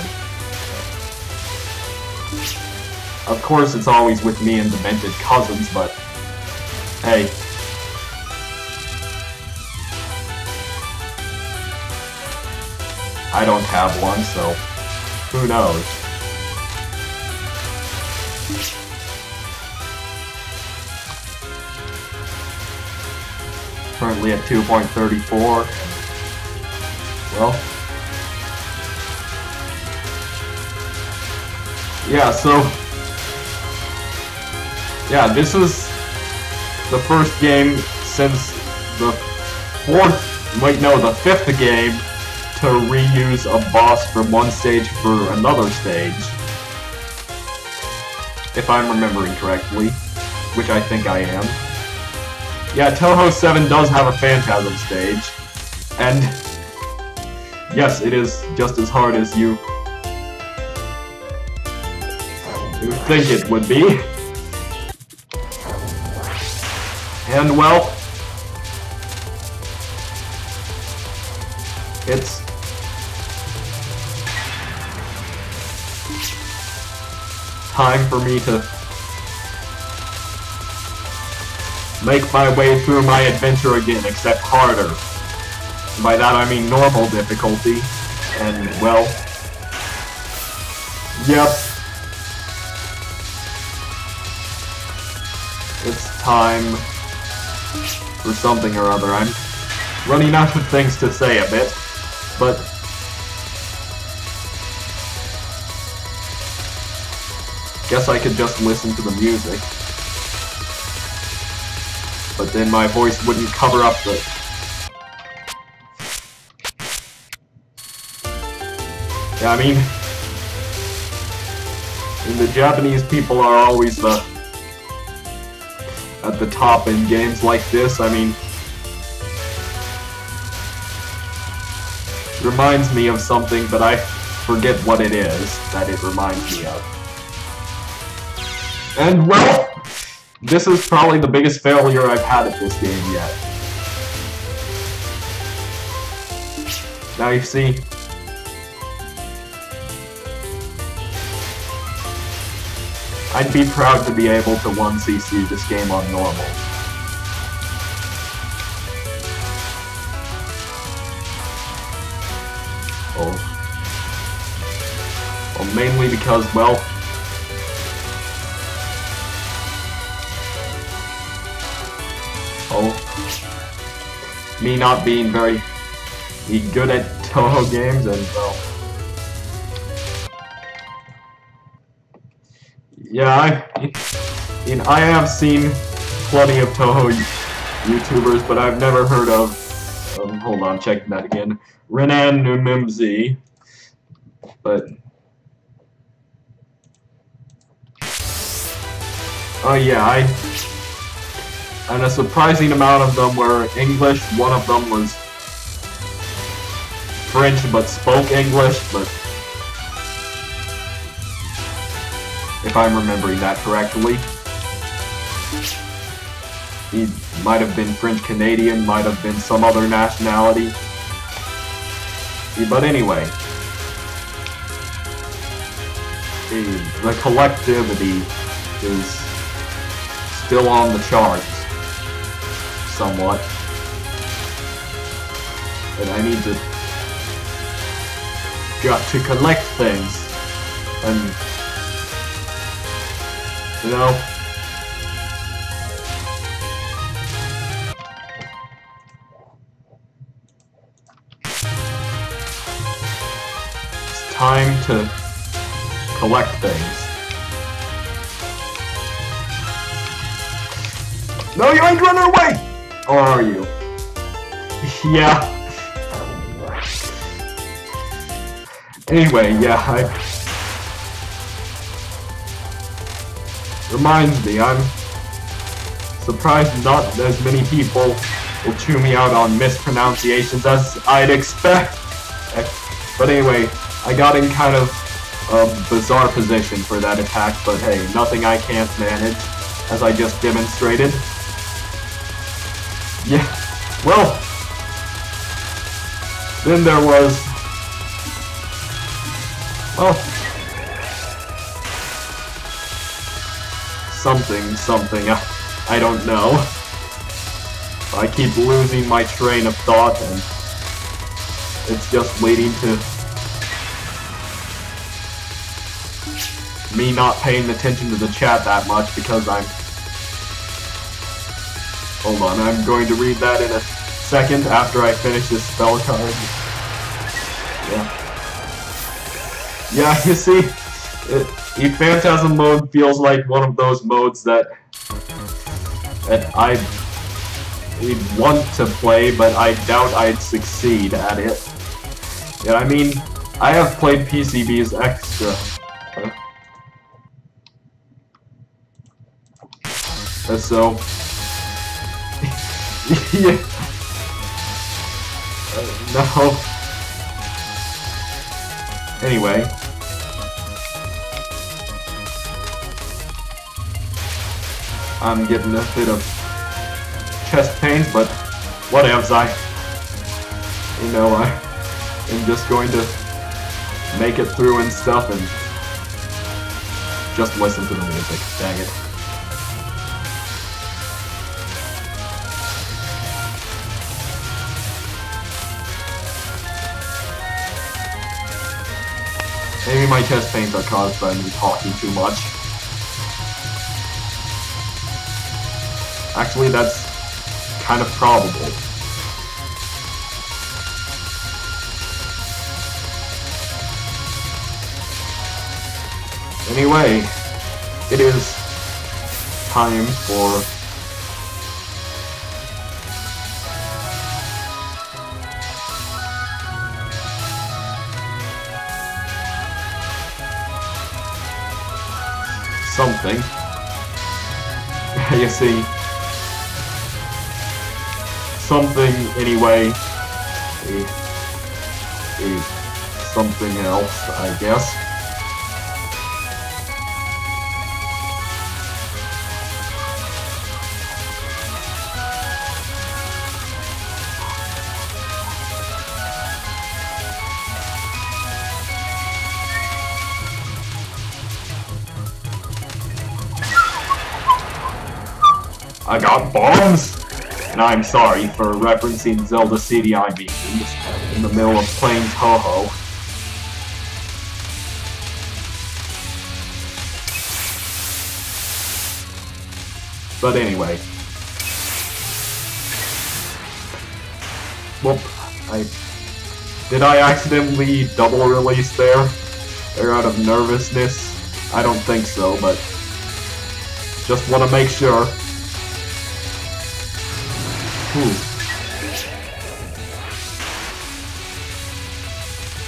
Of course, it's always with me and demented cousins, but hey. I don't have one, so who knows? Currently at 2.34. Well, yeah, so yeah, this is the first game since the fifth game to reuse a boss from one stage for another stage. If I'm remembering correctly, which I think I am. Yeah, Touhou 7 does have a Phantasm stage, and yes, it is just as hard as you think it would be. And well, it's time for me to make my way through my adventure again, except harder. And by that I mean normal difficulty. And, well, yep. It's time for something or other. I'm running out of things to say a bit, but Guess I could just listen to the music. But then my voice wouldn't cover up the... Yeah, I mean... the Japanese people are always at the top in games like this. I mean... It reminds me of something, but I forget what it is that it reminds me of. And, well... This is probably the biggest failure I've had at this game yet. Now you see... I'd be proud to be able to 1cc this game on normal. Oh. Well, mainly because, well... me not being very good at Touhou games, and well, yeah, I have seen plenty of Touhou YouTubers, but I've never heard of, hold on, checking that again, Renan Numimzi, but, oh yeah, and a surprising amount of them were English. One of them was French but spoke English, but if I'm remembering that correctly. He might have been French-Canadian, might have been some other nationality. But anyway, the collectivity is still on the charts. Somewhat. But I need to collect things. And you know, it's time to collect things. No, you ain't running away! Or are you? Yeah. Anyway, yeah, reminds me, I'm surprised not as many people will chew me out on mispronunciations as I'd expect. But anyway, I got in kind of a bizarre position for that attack, but hey, nothing I can't manage, as I just demonstrated. Yeah, well, then there was, well, something, I don't know. I keep losing my train of thought, and it's just leading to me not paying attention to the chat that much because I'm... Hold on, I'm going to read that in a second after I finish this spell card. Yeah, you see, the Phantasm mode feels like one of those modes that I would want to play, but I doubt I'd succeed at it. Yeah, I mean, I have played PCBs extra. So... yeah. No. Anyway. I'm getting a bit of chest pains, but whatevs, you know, I am just going to make it through and stuff and just listen to the music. Dang it. Maybe my chest pains are caused by me talking too much. Actually, that's kind of probable. Anyway, it is time for something. You see, something anyway. Something else, I guess. I got bombs! And I'm sorry for referencing Zelda CDI memes in the middle of playing Touhou. But anyway. Whoop. Did I accidentally double release there? Or out of nervousness? I don't think so, but just want to make sure.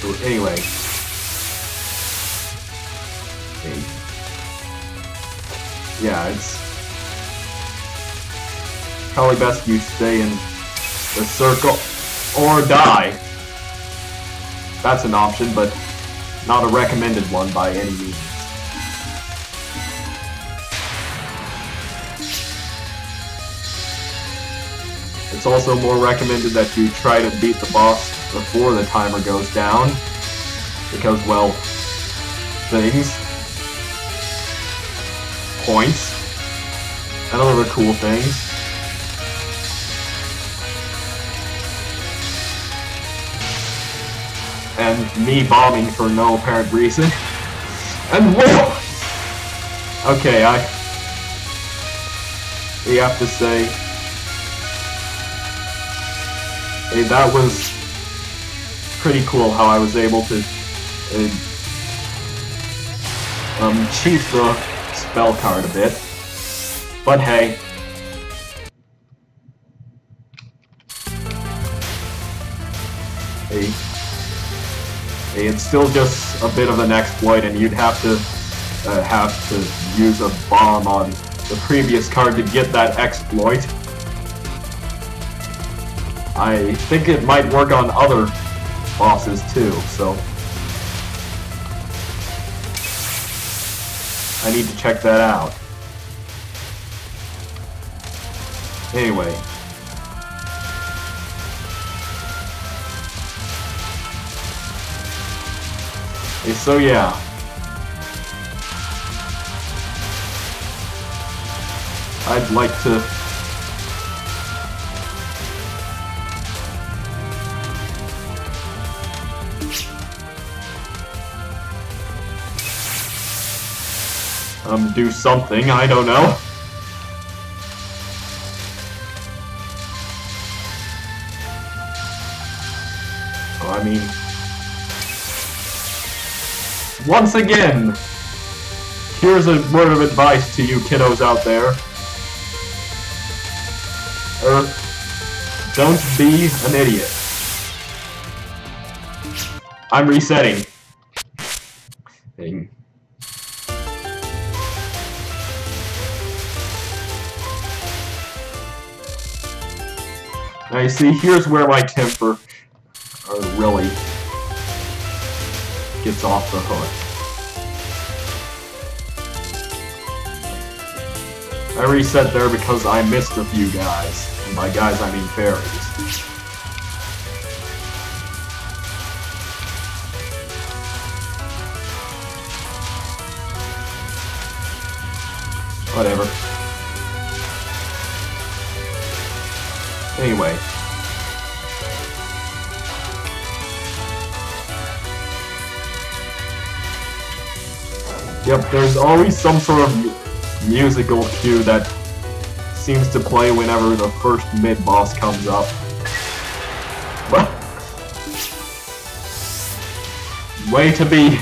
So anyway. Okay. Yeah, it's probably best you stay in the circle or die. That's an option, but not a recommended one by any means. It's also more recommended that you try to beat the boss before the timer goes down, because, well, things, points, and other cool things. And me bombing for no apparent reason. And whoa! Okay, we have to say, hey, that was pretty cool how I was able to cheat the spell card a bit. But hey. Hey, it's still just a bit of an exploit, and you'd have to use a bomb on the previous card to get that exploit. I think it might work on other bosses too, so I need to check that out. Anyway. So yeah. I'd like to do something, I don't know. I mean, once again, here's a word of advice to you kiddos out there. Don't be an idiot. I'm resetting. Now you see, here's where my temper really gets off the hook. I reset there because I missed a few guys. And by guys, I mean fairies. Whatever. Anyway. Yep, there's always some sort of musical cue that seems to play whenever the first mid-boss comes up. Way to be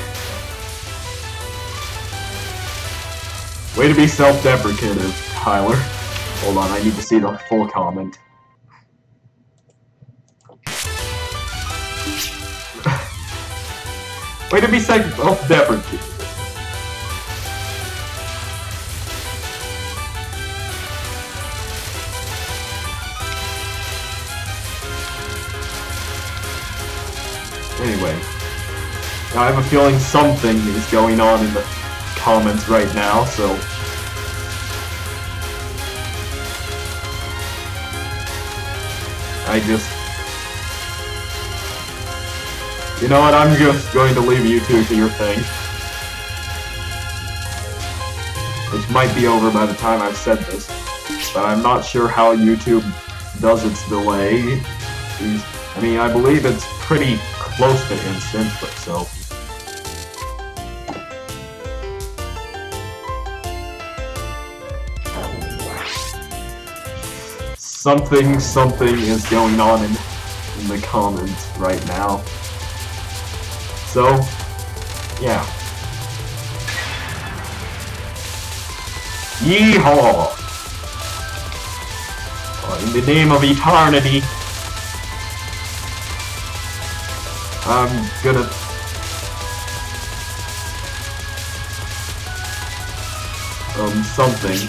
Way to be self-deprecative, Tyler. Hold on, I need to see the full comment. Way to be self-deprecative. Anyway, I have a feeling something is going on in the comments right now, so you know what, I'm just going to leave you two to your thing. Which might be over by the time I've said this, but I'm not sure how YouTube does its delay. I mean, I believe it's pretty close to instant, but so. Something is going on in the comments right now. So, yeah. Yeehaw! In the name of eternity, I'm gonna... something.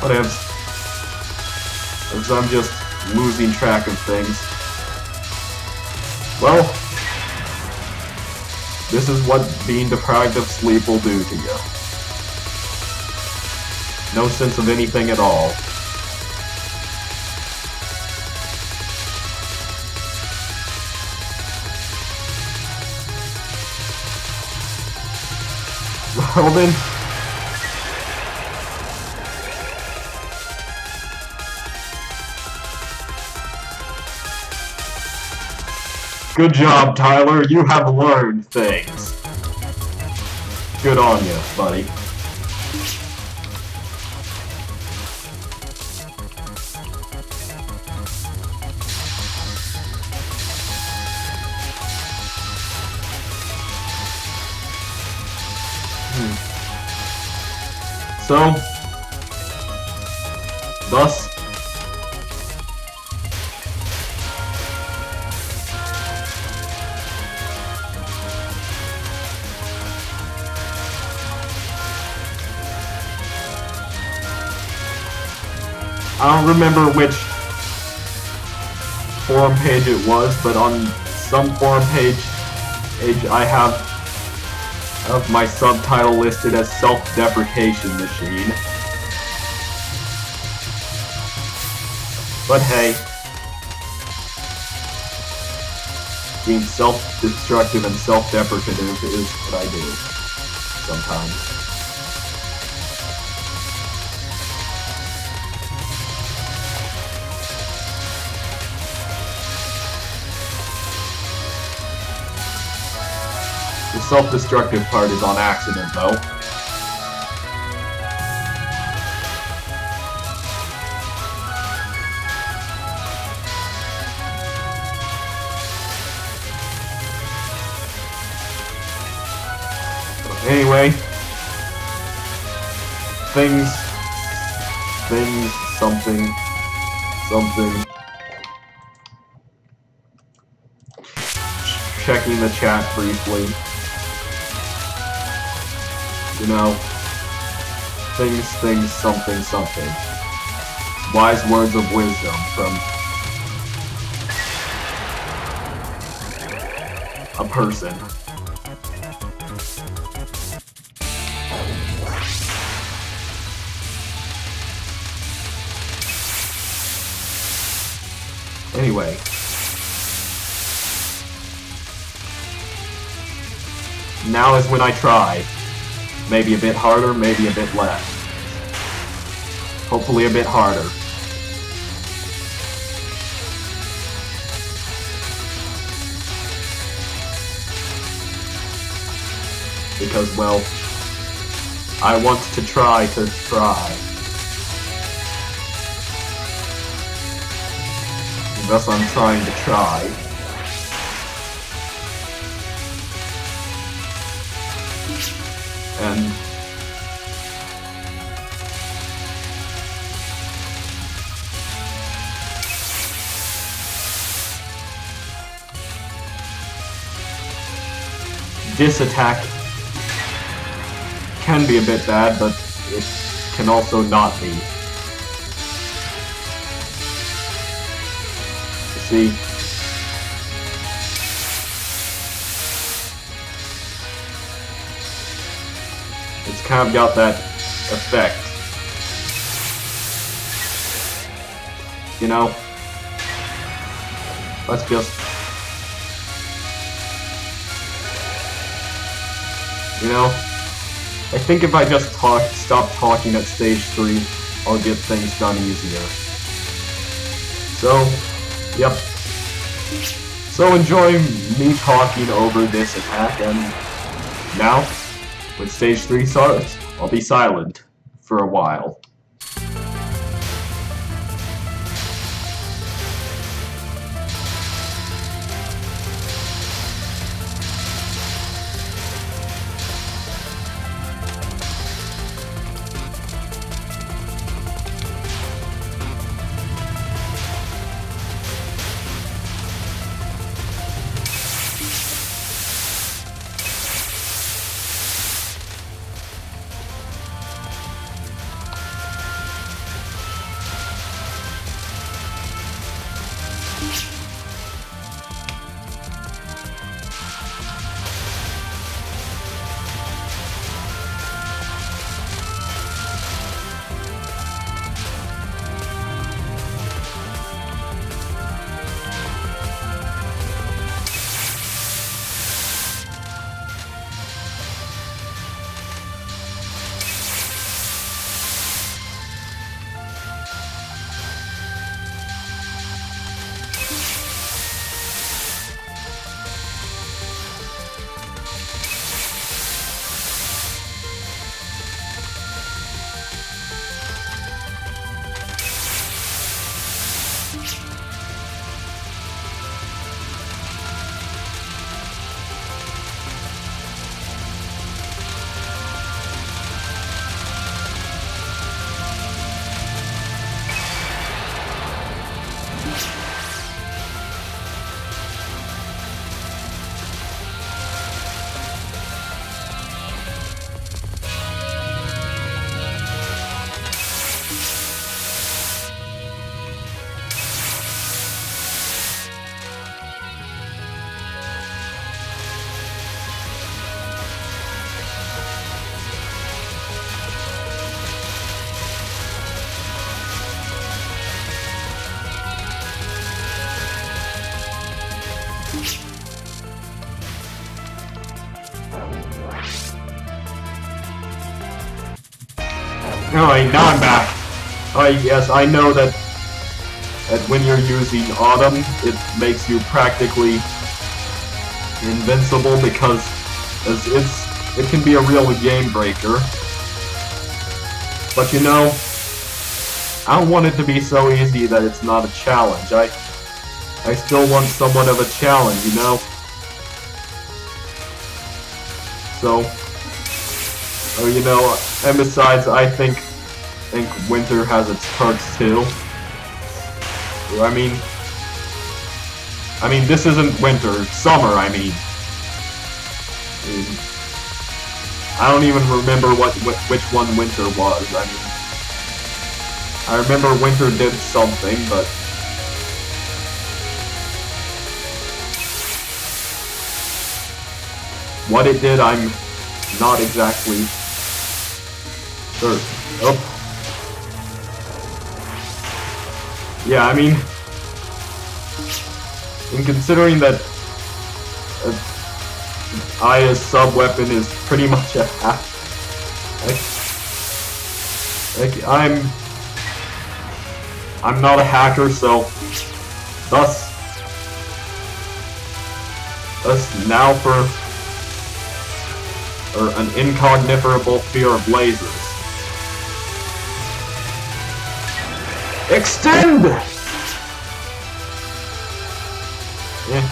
Whatevs. As I'm just losing track of things. Well, this is what being deprived of sleep will do to you. No sense of anything at all. Well then... Good job, Tyler. You have learned things. Good on you, buddy. So, thus, I don't remember which forum page it was, but on some forum page I have my subtitle listed as Self-Deprecation Machine. But hey, being self-destructive and self-deprecative is what I do sometimes. The self-destructive part is on accident, though. Anyway, something. Checking the chat briefly. You know, something. Wise words of wisdom from a person. Anyway. Now is when I try. Maybe a bit harder, maybe a bit less. Hopefully a bit harder. Because, well, I want to try to try. And thus I'm trying to try. And this attack can be a bit bad, but it can also not be. See, it's kind of got that effect. You know, let's just, you know, I think if I just stop talking at stage 3, I'll get things done easier. So, yep. So enjoy me talking over this attack, and now, when stage 3 starts, I'll be silent for a while. Alright, now I'm back. Yes, I know that when you're using Autumn, it makes you practically invincible because it can be a real game breaker. But you know, I don't want it to be so easy that it's not a challenge. I still want somewhat of a challenge, you know? So, you know, and besides, I think winter has its perks too. I mean, this isn't winter, it's summer, I mean. I don't even remember which one winter was. I mean, I remember winter did something, but what it did, I'm not exactly sure. Oh. Yeah, I mean, in considering that Aya's sub-weapon is pretty much a hack, I'm not a hacker, so thus now for an incogniferable fear of lasers. Extend! Yeah.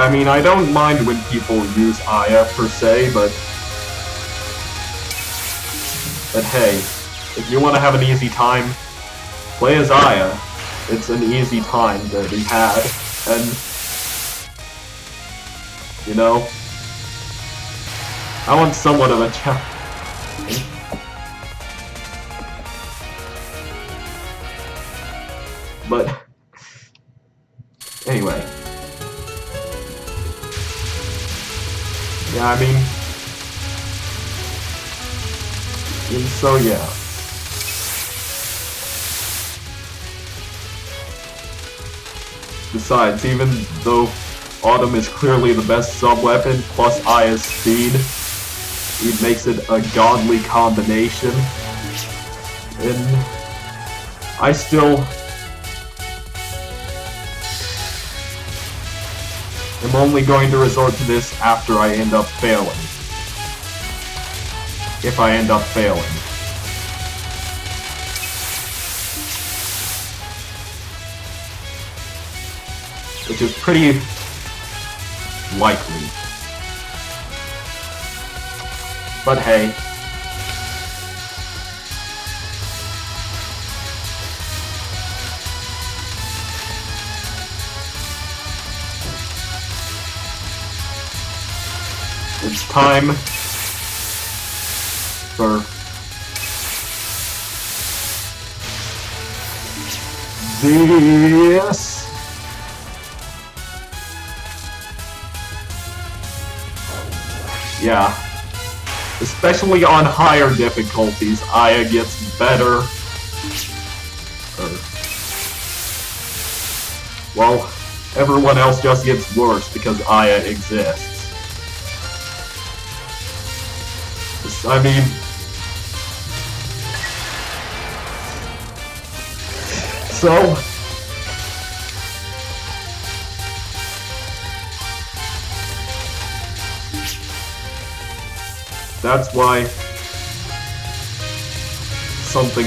I mean, I don't mind when people use Aya per se, but hey, if you want to have an easy time, play as Aya. It's an easy time to be had, and you know, I want somewhat of a challenge. But anyway, yeah, I mean, and so yeah. Besides, even though Autumn is clearly the best sub-weapon, plus Aya's speed, it makes it a godly combination. And I still am only going to resort to this after I end up failing. If I end up failing. Which is pretty likely. But hey. It's time for this. Yeah. Especially on higher difficulties, Aya gets better. Well, everyone else just gets worse because Aya exists. I mean, so that's why something.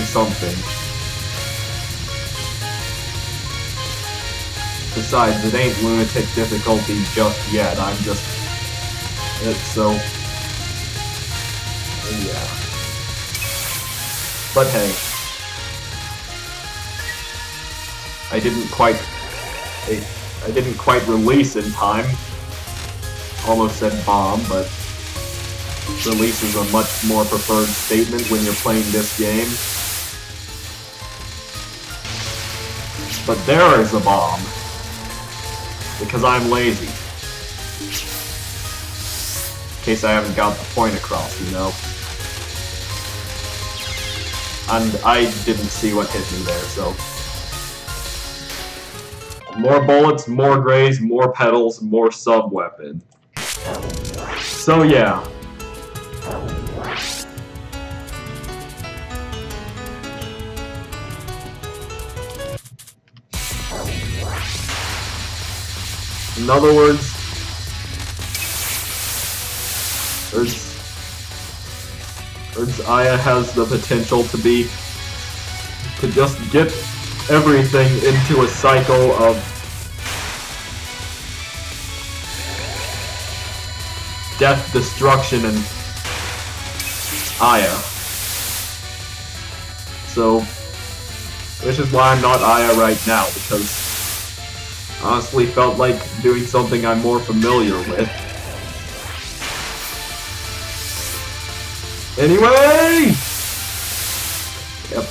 Besides, it ain't lunatic difficulty just yet. I'm just so. Yeah. But hey, I didn't quite release in time. Almost said bomb, but release is a much more preferred statement when you're playing this game. But there is a bomb. Because I'm lazy. In case I haven't got the point across, you know. And I didn't see what hit me there, so. More bullets, more grays, more pedals, more sub-weapon. So yeah. In other words, Aya has the potential to just get everything into a cycle of death, destruction, and Aya. So, which is why I'm not Aya right now, because honestly felt like doing something I'm more familiar with. Anyway! Yep.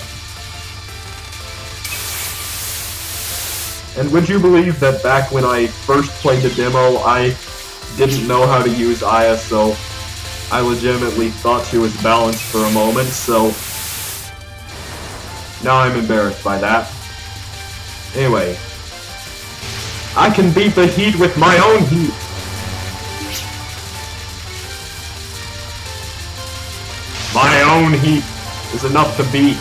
And would you believe that back when I first played the demo, I didn't know how to use Aya, so I legitimately thought she was balanced for a moment, so now I'm embarrassed by that. Anyway. I can beat the heat with my own heat! My own heat is enough to beat.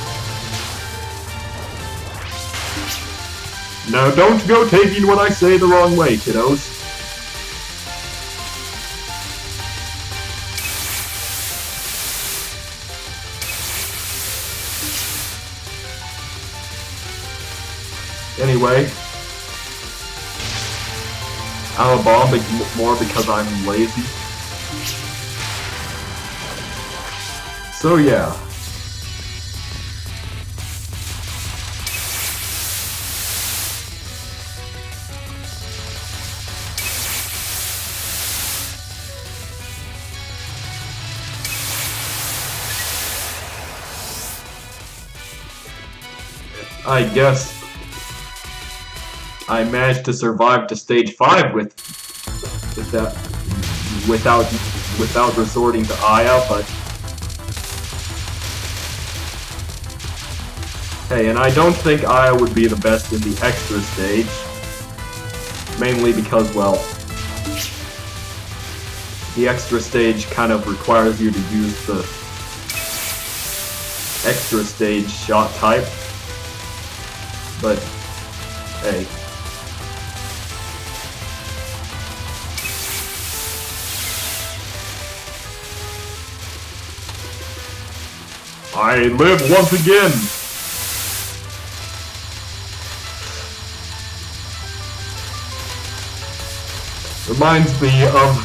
Now don't go taking what I say the wrong way, kiddos. Anyway. I'm a bomb more because I'm lazy. So yeah. I guess I managed to survive to stage 5 with that without resorting to Aya, but hey, and I don't think Aya would be the best in the extra stage, mainly because, well, the extra stage kind of requires you to use the extra stage shot type, but hey. I live once again! Reminds me of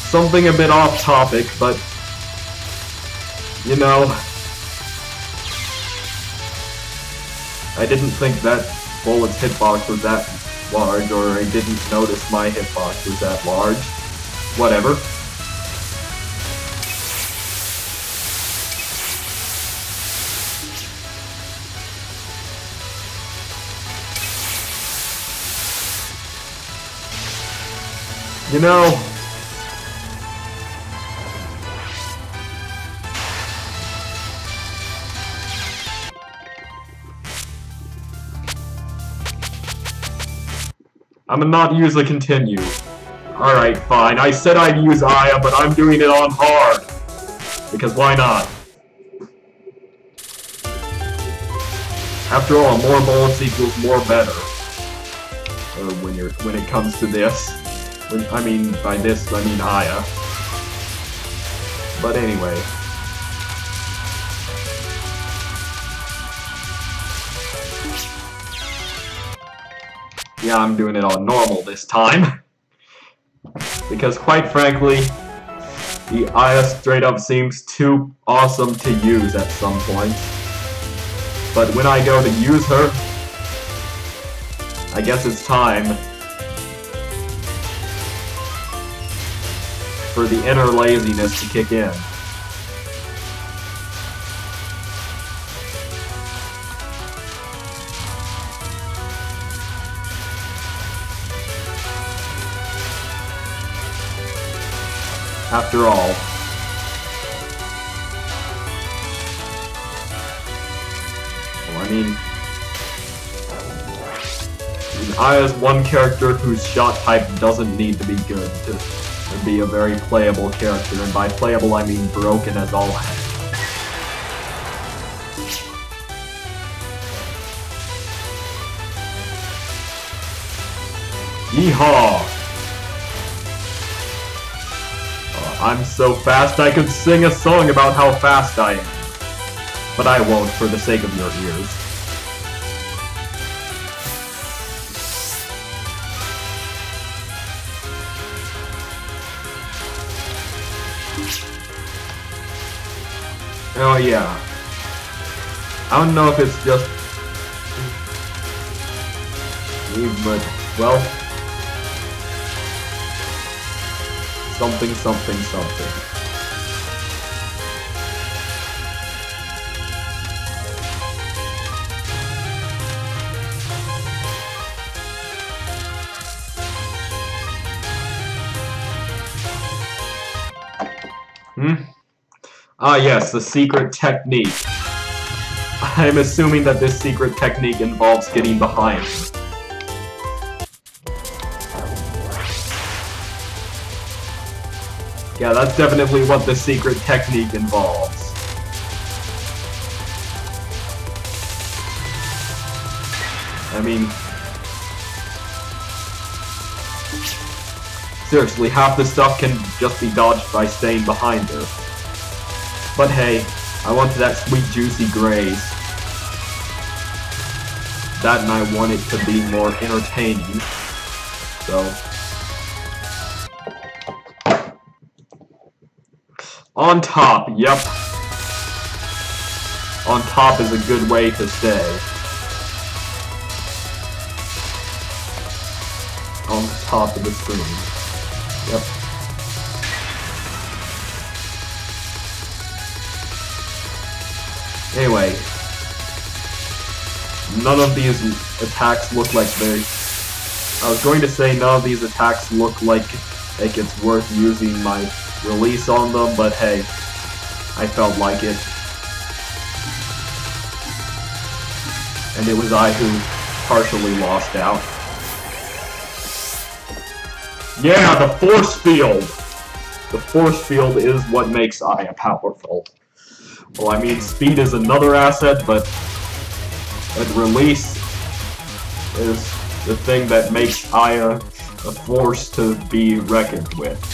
something a bit off topic, but you know, I didn't think that Bullet's hitbox was that large, or I didn't notice my hitbox was that large. Whatever. You know, I'm gonna not use a continue. Alright, fine. I said I'd use Aya, but I'm doing it on hard. Because why not? After all, more bullets equals more better. When it comes to this. I mean, by this, I mean Aya. But anyway. Yeah, I'm doing it on normal this time. Because quite frankly, the Aya straight up seems too awesome to use at some point. But when I go to use her, I guess it's time for the inner laziness to kick in. After all, well, I mean, Aya's one character whose shot type doesn't need to be good to be a very playable character, and by playable I mean broken as all heck. Yeehaw! I'm so fast I could sing a song about how fast I am. But I won't for the sake of your ears. Oh yeah. I don't know if it's just me, but, well, something, something, something. Ah yes, the secret technique. I'm assuming that this secret technique involves getting behind him. Yeah, that's definitely what the secret technique involves. I mean, seriously, half the stuff can just be dodged by staying behind her. But hey, I wanted that sweet juicy graze. that and I want it to be more entertaining. So on top, yep. On top is a good way to stay. On the top of the screen. Yep. Anyway, none of these attacks look like they... I was going to say none of these attacks look like it's worth using my release on them, but hey, I felt like it. And it was I who partially lost out. Yeah, the force field! The force field is what makes Aya powerful. Well, I mean, speed is another asset, but release is the thing that makes Aya a force to be reckoned with.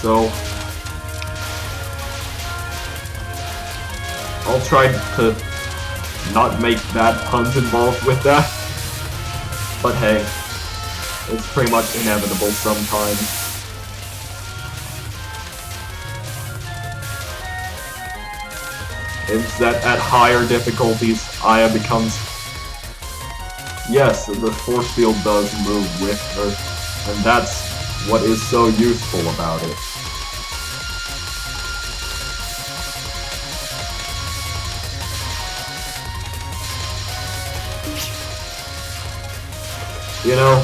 So, I'll try to not make bad puns involved with that, but hey, it's pretty much inevitable sometimes. It's that at higher difficulties, Aya becomes... Yes, the force field does move with her, and that's what is so useful about it. You know,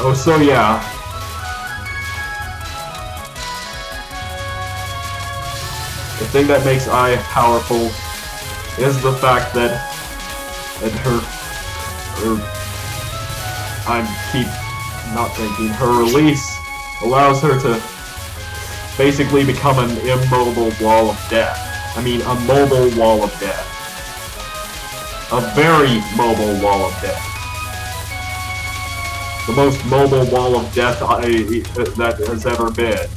oh, so yeah. The thing that makes Aya powerful is the fact that her release allows her to basically become an immobile wall of death. I mean, a mobile wall of death. A very mobile wall of death. The most mobile wall of death that has ever been.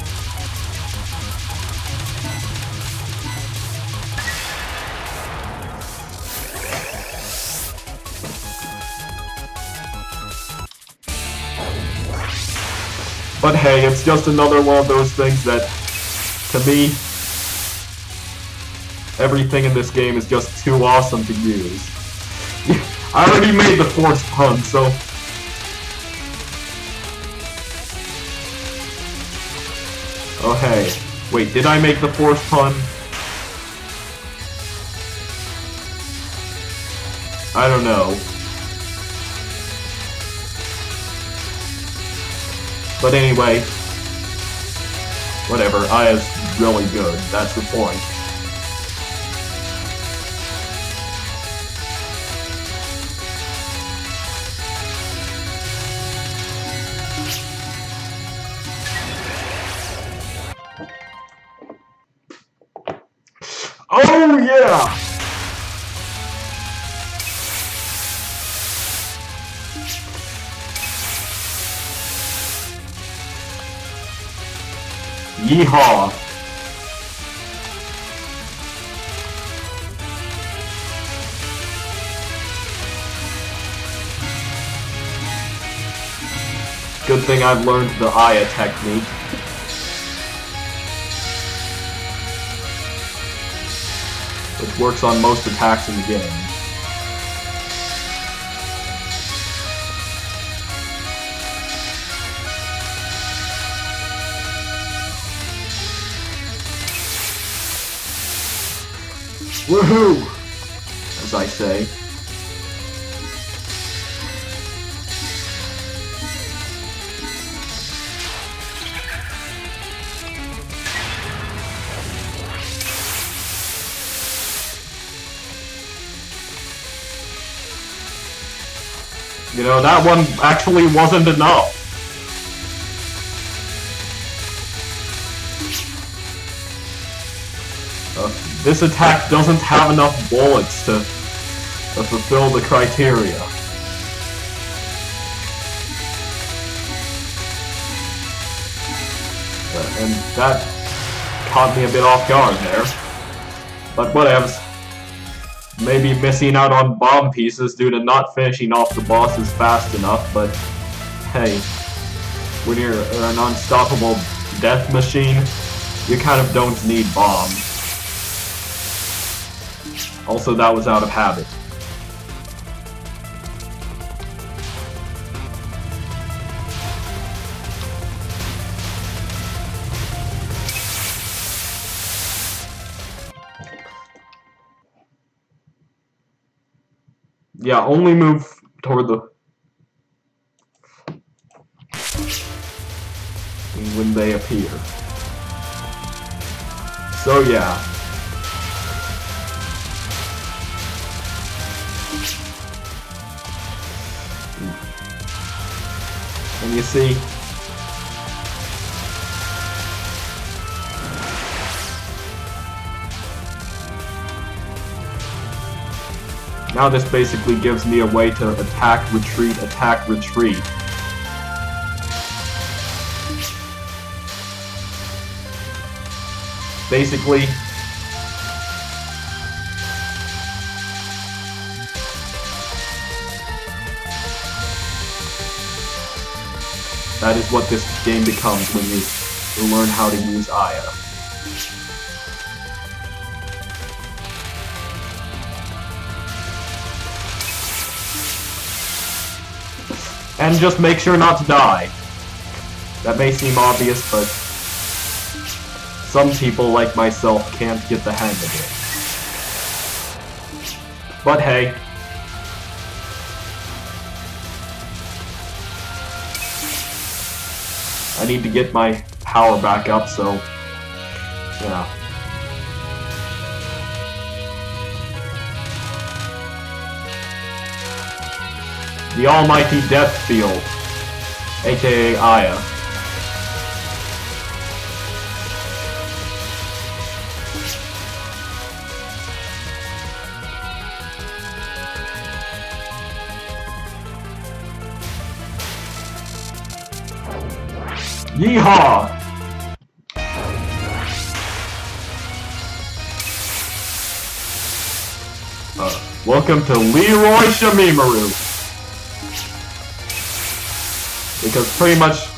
But hey, it's just another one of those things that, to me, everything in this game is just too awesome to use. I already made the forced pun, so... Oh hey, wait, did I make the forced pun? I don't know. But anyway, whatever, Aya's really good, that's the point. Oh yeah! Yeehaw! Good thing I've learned the Aya technique. Which works on most attacks in the game. Woohoo! As I say. You know, that one actually wasn't enough. This attack doesn't have enough bullets to fulfill the criteria. And that caught me a bit off guard there. But whatevs. Maybe missing out on bomb pieces due to not finishing off the bosses fast enough, but hey, when you're an unstoppable death machine, you kind of don't need bombs. Also, that was out of habit. Yeah, only move toward the... when they appear. So yeah. And you see... now this basically gives me a way to attack, retreat, attack, retreat. Basically, that is what this game becomes when you learn how to use Aya. And just make sure not to die. That may seem obvious, but some people, like myself, can't get the hang of it. But hey. I need to get my power back up, so... yeah. The almighty Death Field, aka Aya. Yeehaw! Welcome to Leroy Shimimaru. Because pretty much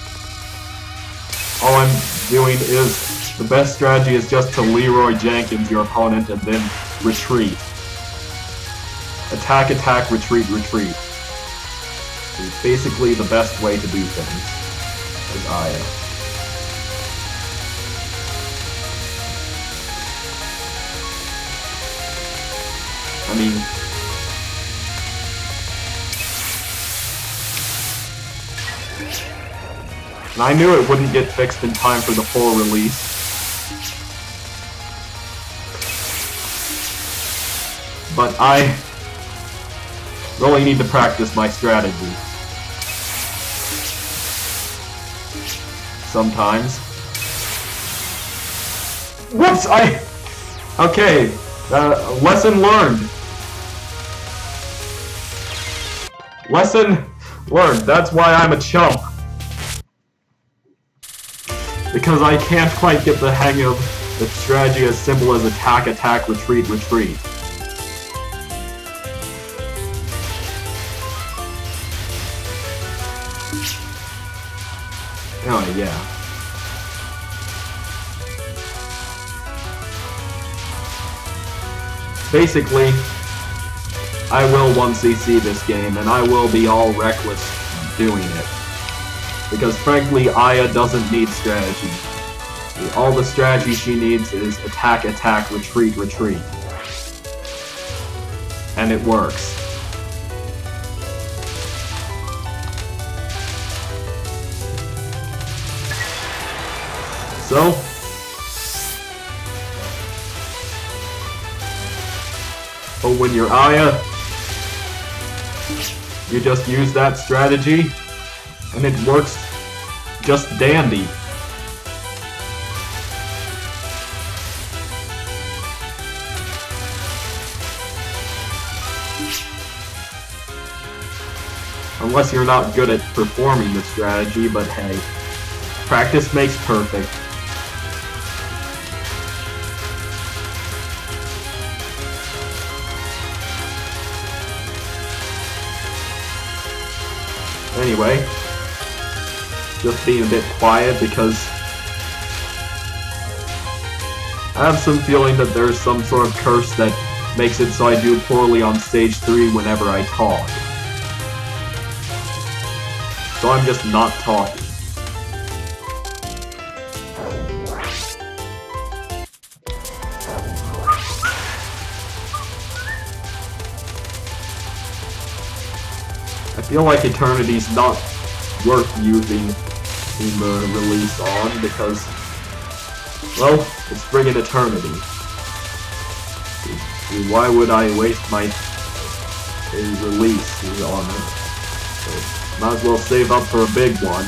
all I'm doing is, the best strategy is just to Leroy Jenkins your opponent and then retreat. Attack, attack, retreat, retreat. It's basically the best way to do things. As Aya. I mean... and I knew it wouldn't get fixed in time for the full release. But I really need to practice my strategy. Sometimes. Whoops! Okay. Lesson learned. Lesson learned. That's why I'm a chump. Because I can't quite get the hang of the strategy as simple as attack, attack, retreat, retreat. Oh, yeah. Basically, I will 1cc this game, and I will be all reckless doing it. Because frankly, Aya doesn't need strategy. All the strategy she needs is attack, attack, retreat, retreat. And it works. So, but when you're Aya, You just use that strategy, and it works just dandy. Unless you're not good at performing the strategy, but hey, practice makes perfect. Anyway, just being a bit quiet because I have some feeling that there's some sort of curse that makes it so I do poorly on stage 3 whenever I talk. So I'm just not talking. I feel like Eternity's not worth using in the release on because, well, it's friggin' Eternity. Why would I waste my release on it? So, might as well save up for a big one.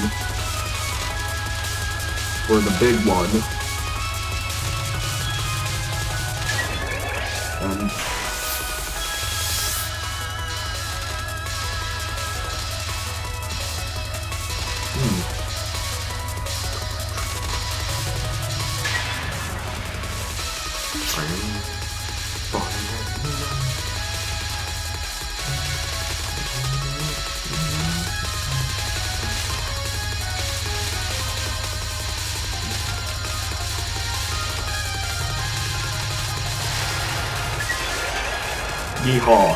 For the big one. And yeehaw.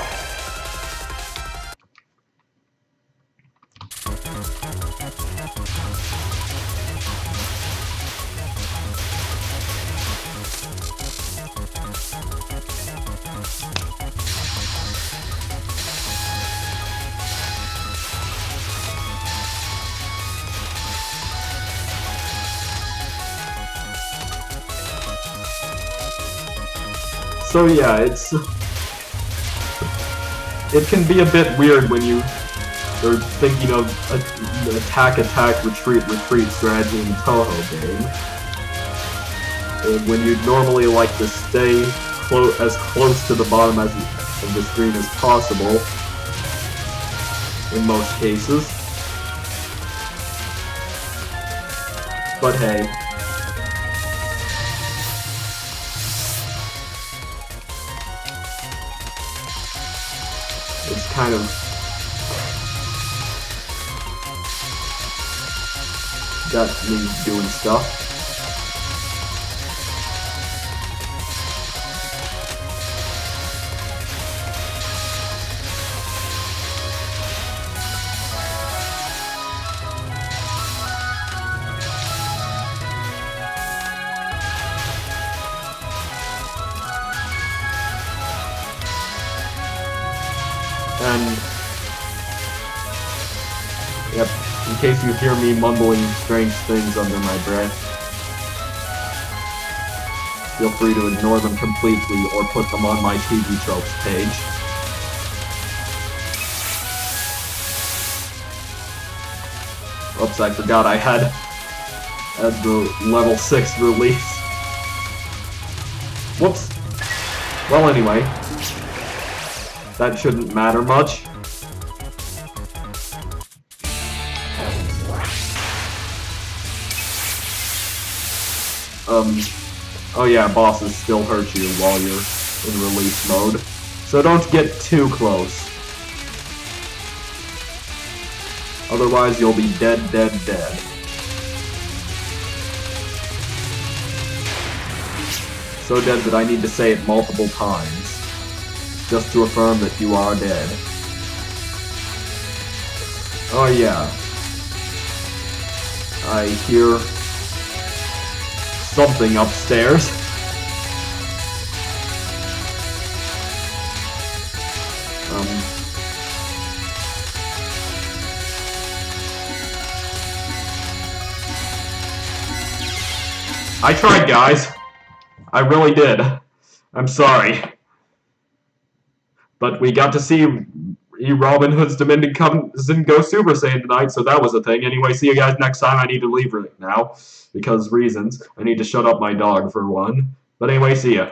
So yeah, it can be a bit weird when you are thinking of attack, retreat strategy in the Touhou game. When you'd normally like to stay as close to the bottom of the screen as possible, in most cases. But hey. It's kind of got me doing stuff. And, yep, in case you hear me mumbling strange things under my breath, feel free to ignore them completely or put them on my TV Tropes page. Oops, I forgot I had the level 6 release. Whoops. Well, anyway. That shouldn't matter much. Oh yeah, bosses still hurt you while you're in release mode. So don't get too close. Otherwise you'll be dead. So dead that I need to say it multiple times. Just to affirm that you are dead. Oh yeah. I hear something upstairs. I tried, guys. I really did. I'm sorry. But we got to see Robin Hood's Dominion comes and go Super Saiyan tonight, so that was a thing. Anyway, see you guys next time. I need to leave right now because reasons. I need to shut up my dog for one. But anyway, see ya.